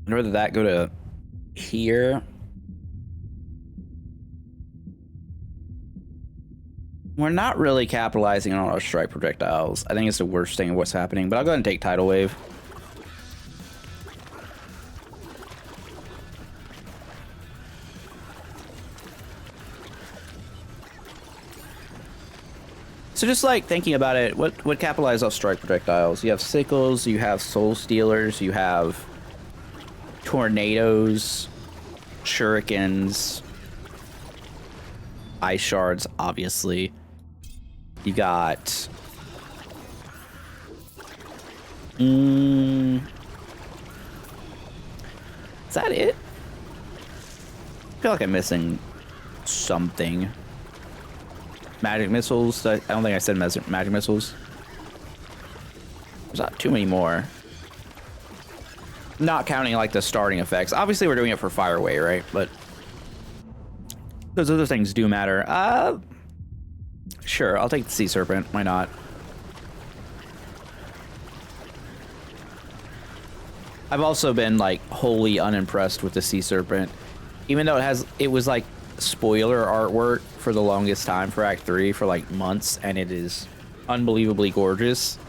I'd rather that go to here. We're not really capitalizing on our strike projectiles. I think it's the worst thing of what's happening, but I'll go ahead and take Tidal Wave. So just like thinking about it, what capitalizes off strike projectiles? You have sickles, you have soul stealers, you have tornadoes, shurikens, ice shards, obviously. You got is that it? I feel like I'm missing something. Magic missiles. I don't think I said magic missiles. There's not too many more. Not counting like the starting effects. Obviously we're doing it for Fireway, right? But those other things do matter. Sure, I'll take the Sea Serpent. Why not? I've also been like wholly unimpressed with the Sea Serpent. Even though it was like spoiler artwork for the longest time for Act 3 for like months, and it is unbelievably gorgeous.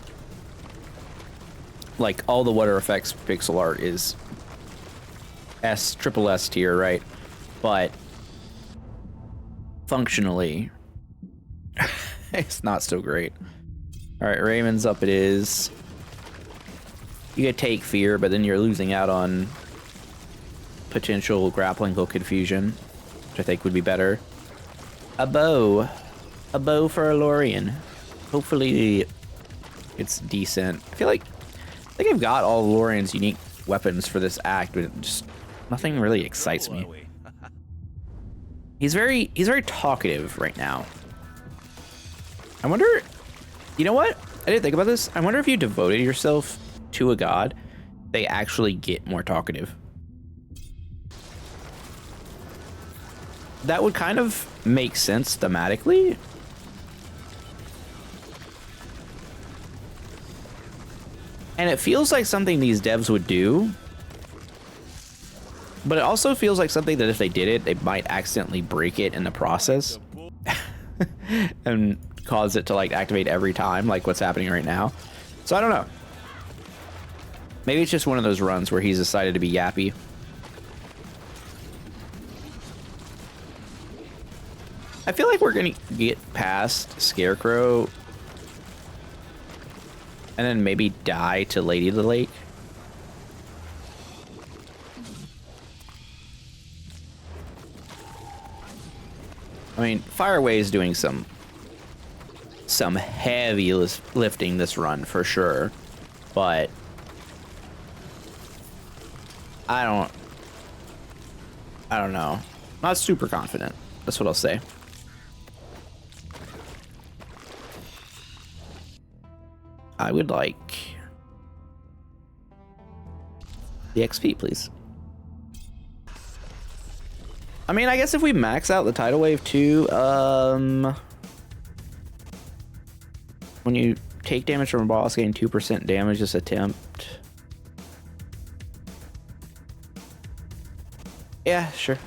Like all the water effects pixel art is triple S tier, right? But functionally it's not so great. All right, Raymond's up. It is. You could take Fear, but then you're losing out on potential grappling hook confusion, which I think would be better. A bow for a Lorien. Hopefully it's decent. I think I've got all Lorien's unique weapons for this act, but just nothing really excites me. He's very talkative right now. I wonder, you know what? I didn't think about this. I wonder if you devoted yourself to a god, they actually get more talkative. That would kind of make sense thematically. And it feels like something these devs would do. But it also feels like something that if they did it, they might accidentally break it in the process. And cause it to like activate every time, like what's happening right now. So I don't know. Maybe it's just one of those runs where he's decided to be yappy. I feel like we're gonna get past Scarecrow and then maybe die to Lady of the Lake. I mean, Fireway is doing some heavy lifting this run for sure, but I don't know. Not super confident. That's what I'll say. I would like the XP, please. I mean, I guess if we max out the tidal wave too, when you take damage from a boss, gain 2% damage this attempt. Yeah, sure.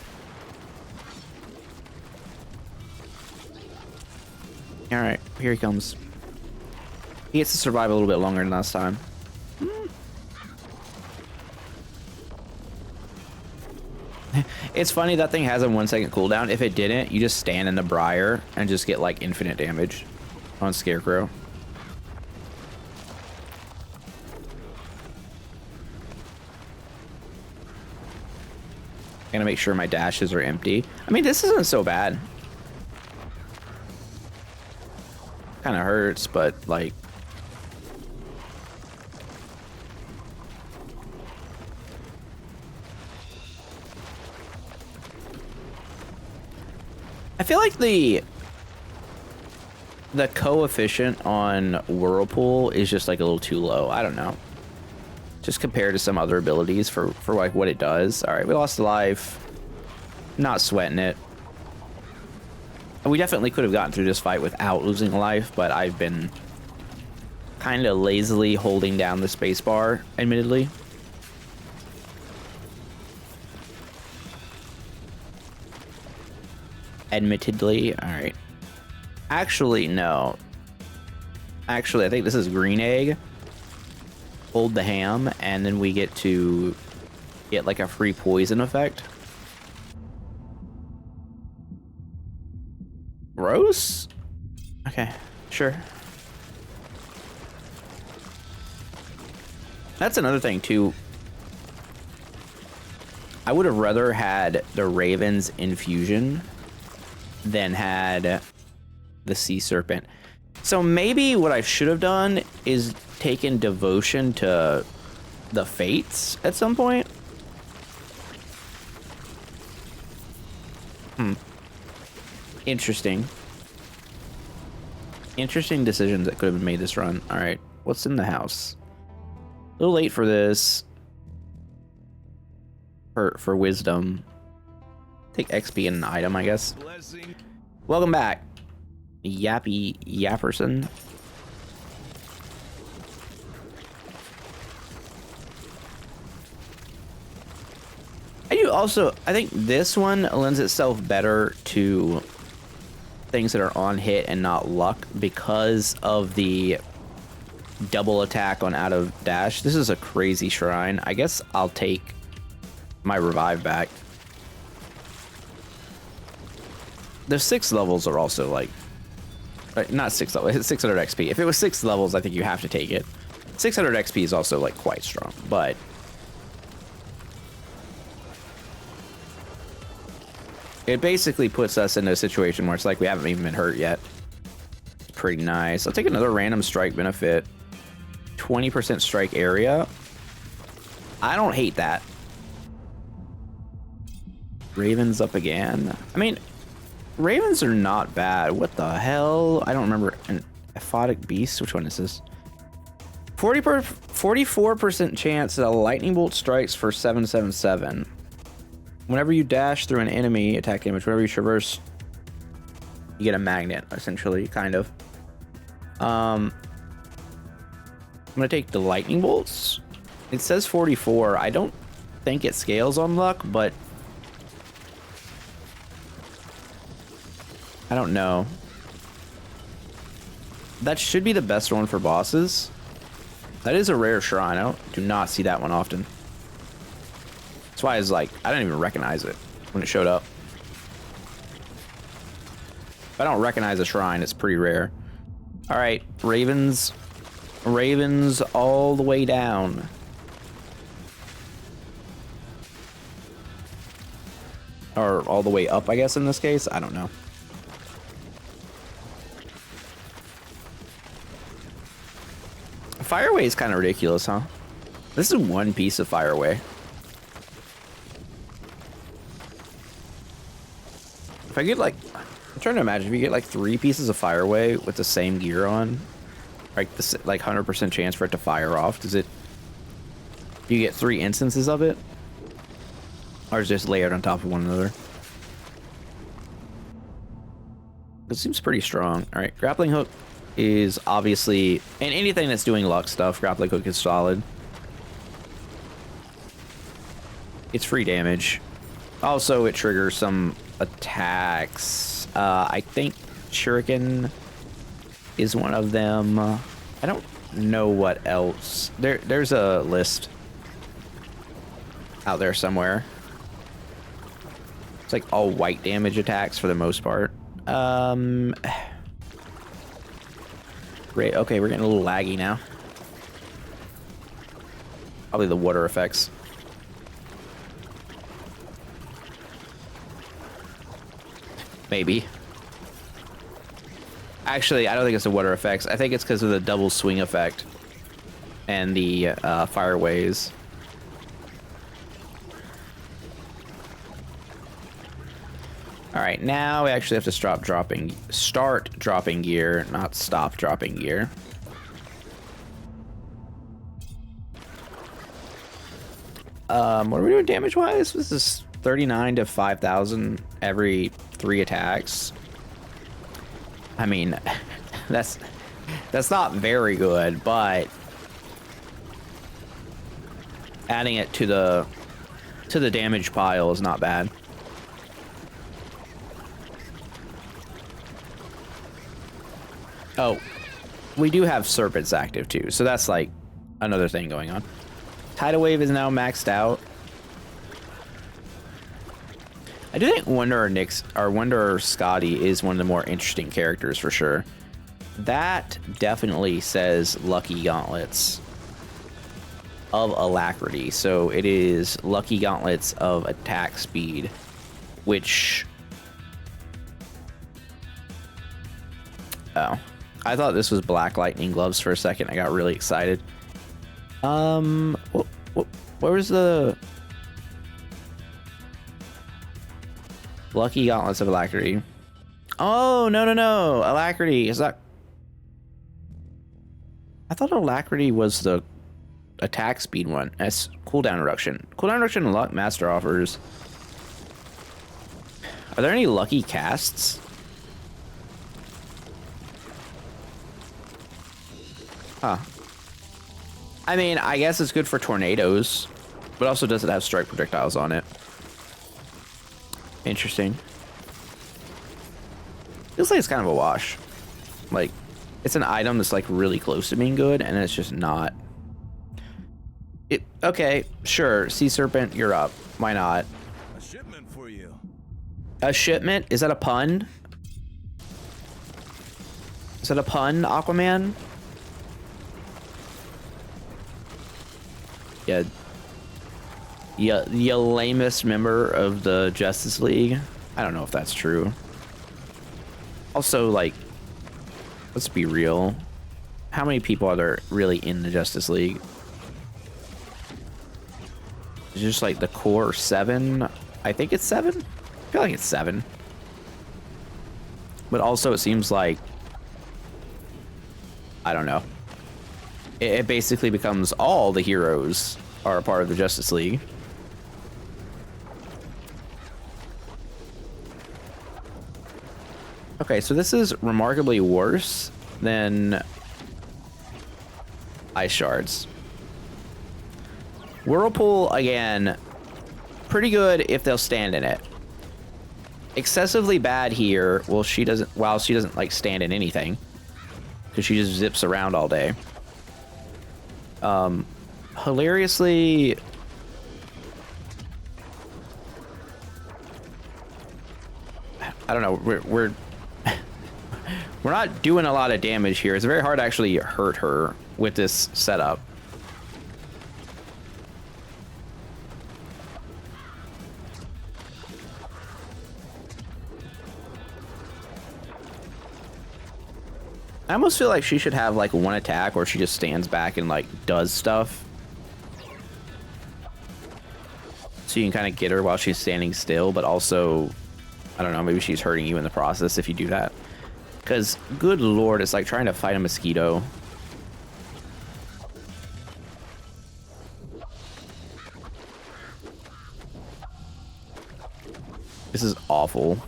Alright, here he comes. He gets to survive a little bit longer than last time. It's funny that thing has a 1 second cooldown. If it didn't, you just stand in the briar and just get like infinite damage on Scarecrow. Gonna make sure my dashes are empty. I mean, this isn't so bad. Kind of hurts, but like, I feel like the coefficient on Whirlpool is just like a little too low. I don't know. Just compared to some other abilities for like what it does. All right, we lost a life. Not sweating it. And we definitely could have gotten through this fight without losing a life, but I've been kind of lazily holding down the space bar, admittedly. Admittedly. All right. Actually, no. Actually, I think this is green egg. Hold the ham, and then we get to get like a free poison effect. Gross? Okay, sure. That's another thing too. I would have rather had the Raven's infusion than had the Sea Serpent. So maybe what I should have done is taken devotion to the Fates at some point. Interesting. Interesting decisions that could have been made this run. All right, what's in the house? A little late for this. For wisdom. Take XP and an item, I guess. Welcome back, Yappy Yapperson. I think this one lends itself better to things that are on hit and not luck because of the double attack on out of dash. This is a crazy shrine. I guess I'll take my revive back. The 6 levels are also like, not 6 levels, it's 600 XP. If it was 6 levels, I think you have to take it. 600 XP is also like quite strong, but it basically puts us in a situation where it's like we haven't even been hurt yet. It's pretty nice. I'll take another random strike benefit. 20% strike area. I don't hate that. Ravens up again. I mean, ravens are not bad. What the hell? I don't remember. An aphotic beast? Which one is this? 44% chance that a lightning bolt strikes for 777. Whenever you dash through an enemy attack damage, whenever you traverse, you get a magnet, essentially, kind of. I'm gonna take the lightning bolts. It says 44. I don't think it scales on luck, but I don't know. That should be the best one for bosses. That is a rare shrine. I do not see that one often. That's why I was like, I didn't even recognize it when it showed up. If I don't recognize a shrine, it's pretty rare. All right, ravens. Ravens all the way down. Or all the way up, I guess, in this case. I don't know. Fireway is kind of ridiculous, huh? This is one piece of Fireway. If I get like, I'm trying to imagine if you get like 3 pieces of Fireway with the same gear on, like this, like 100% chance for it to fire off. Does it? You get 3 instances of it, or is it just layered on top of one another? It seems pretty strong. All right, grappling hook is obviously, and anything that's doing luck stuff, grappling hook is solid. It's free damage. Also, it triggers some attacks. I think Shuriken is one of them. I don't know what else. There's a list out there somewhere. It's like all white damage attacks for the most part. Great. Okay, we're getting a little laggy now. Probably the water effects. Maybe. Actually, I don't think it's the water effects. I think it's because of the double swing effect and the fireways. All right, now we actually have to start dropping gear, not stop dropping gear. What are we doing damage-wise? This is 39 to 5,000 every 3 attacks. I mean, that's not very good, but adding it to the damage pile is not bad. Oh, we do have serpents active too, so that's like another thing going on. Tidal wave is now maxed out. I do think Wonder or Skadi is one of the more interesting characters for sure. That definitely says Lucky Gauntlets of Alacrity, so it is Lucky Gauntlets of attack speed, which... Oh. I thought this was Black Lightning Gloves for a second. I got really excited. Where was the... Lucky Gauntlets of Alacrity. Oh, no. Alacrity. Is that... I thought Alacrity was the attack speed one. That's cooldown reduction. Cooldown reduction and Luck Master offers. Are there any lucky casts? Huh. I mean, I guess it's good for tornadoes, but also does it have strike projectiles on it? Interesting. Feels like it's kind of a wash. Like, it's an item that's like really close to being good, and it's just not. Okay, sure. Sea Serpent, you're up. Why not? A shipment for you. A shipment? Is that a pun? Is that a pun, Aquaman? Yeah. The lamest member of the Justice League. I don't know if that's true. Also, like, let's be real. How many people are there really in the Justice League? It's just like the core 7. I think it's 7. I feel like it's 7. But also it seems like, I don't know. It basically becomes all the heroes are a part of the Justice League. Okay, so this is remarkably worse than Ice Shards. Whirlpool, again, pretty good if they'll stand in it. Excessively bad here. Well, she doesn't like stand in anything because she just zips around all day. Hilariously, I don't know. We're not doing a lot of damage here. It's very hard to actually hurt her with this setup. I almost feel like she should have like one attack where she just stands back and like does stuff. So you can kind of get her while she's standing still, but also, I don't know, maybe she's hurting you in the process if you do that. Because, good lord, it's like trying to fight a mosquito. This is awful.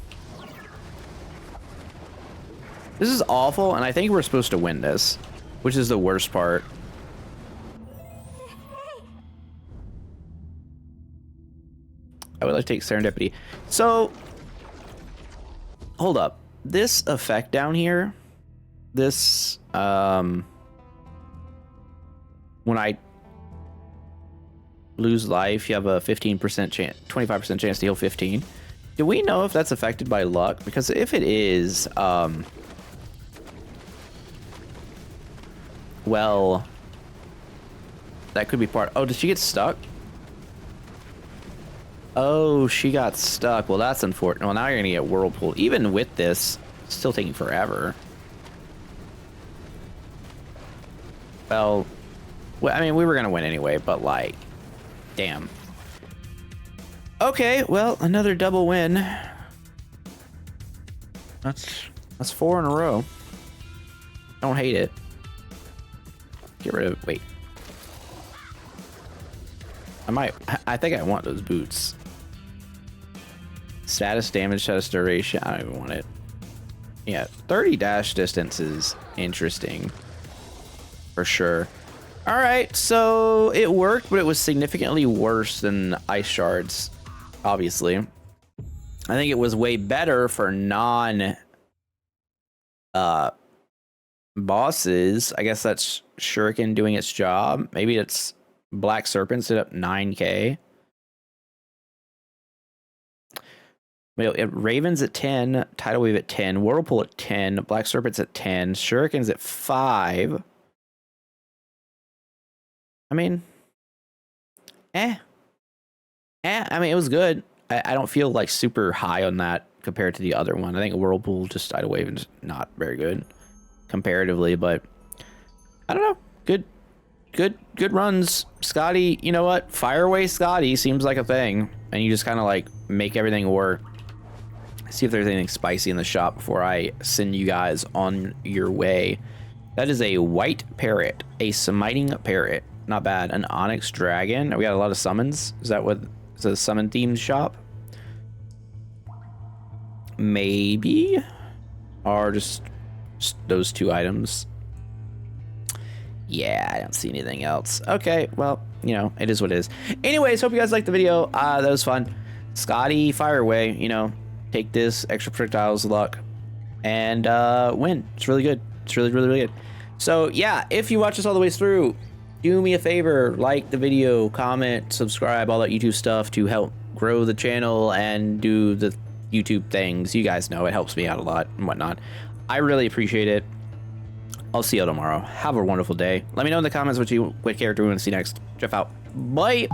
This is awful, and I think we're supposed to win this, which is the worst part. I would like to take Serendipity. So, hold up. This effect down here, this, when I lose life, you have a 15% chance, 25% chance to heal 15. Do we know if that's affected by luck? Because if it is, well, that could be part. Oh, did she get stuck? Oh, she got stuck. Well, that's unfortunate. Well, now you're gonna get Whirlpool. Even with this, it's still taking forever. Well, I mean, we were gonna win anyway, but like, damn. Okay, well, another double win. That's 4 in a row. Don't hate it. Get rid of, wait. I think I want those boots. Status, damage, status, duration. I don't even want it. Yeah, 30 dash distance is interesting. For sure. Alright, so it worked, but it was significantly worse than Ice Shards, obviously. I think it was way better for non bosses. I guess that's Shuriken doing its job. Maybe it's Black Serpents at up 9k. Raven's at 10, Tidal Wave at 10, Whirlpool at 10, Black Serpent's at 10, Shuriken's at 5. I mean, I mean, it was good. I don't feel like super high on that compared to the other one. I think Whirlpool, just Tidal Wave, is not very good comparatively, but I don't know. Good runs. Skadi, you know what? Fire away Skadi seems like a thing, and you just kind of like make everything work. See if there's anything spicy in the shop before I send you guys on your way. That is a white parrot, a smiting parrot. Not bad. An onyx dragon. We got a lot of summons. Is that what? Is it a summon themed shop? Maybe, or just those 2 items. Yeah, I don't see anything else. Okay, well, you know, it is what it is. Anyways, hope you guys liked the video. That was fun. Skadi, fire away, you know, take this, extra projectiles, luck, and win. It's really good. It's really, really, really good. So, yeah, if you watch this all the way through, do me a favor, like the video, comment, subscribe, all that YouTube stuff to help grow the channel and do the YouTube things. You guys know it helps me out a lot and whatnot. I really appreciate it. I'll see you tomorrow. Have a wonderful day. Let me know in the comments what character you want to see next. Jeff out. Bye.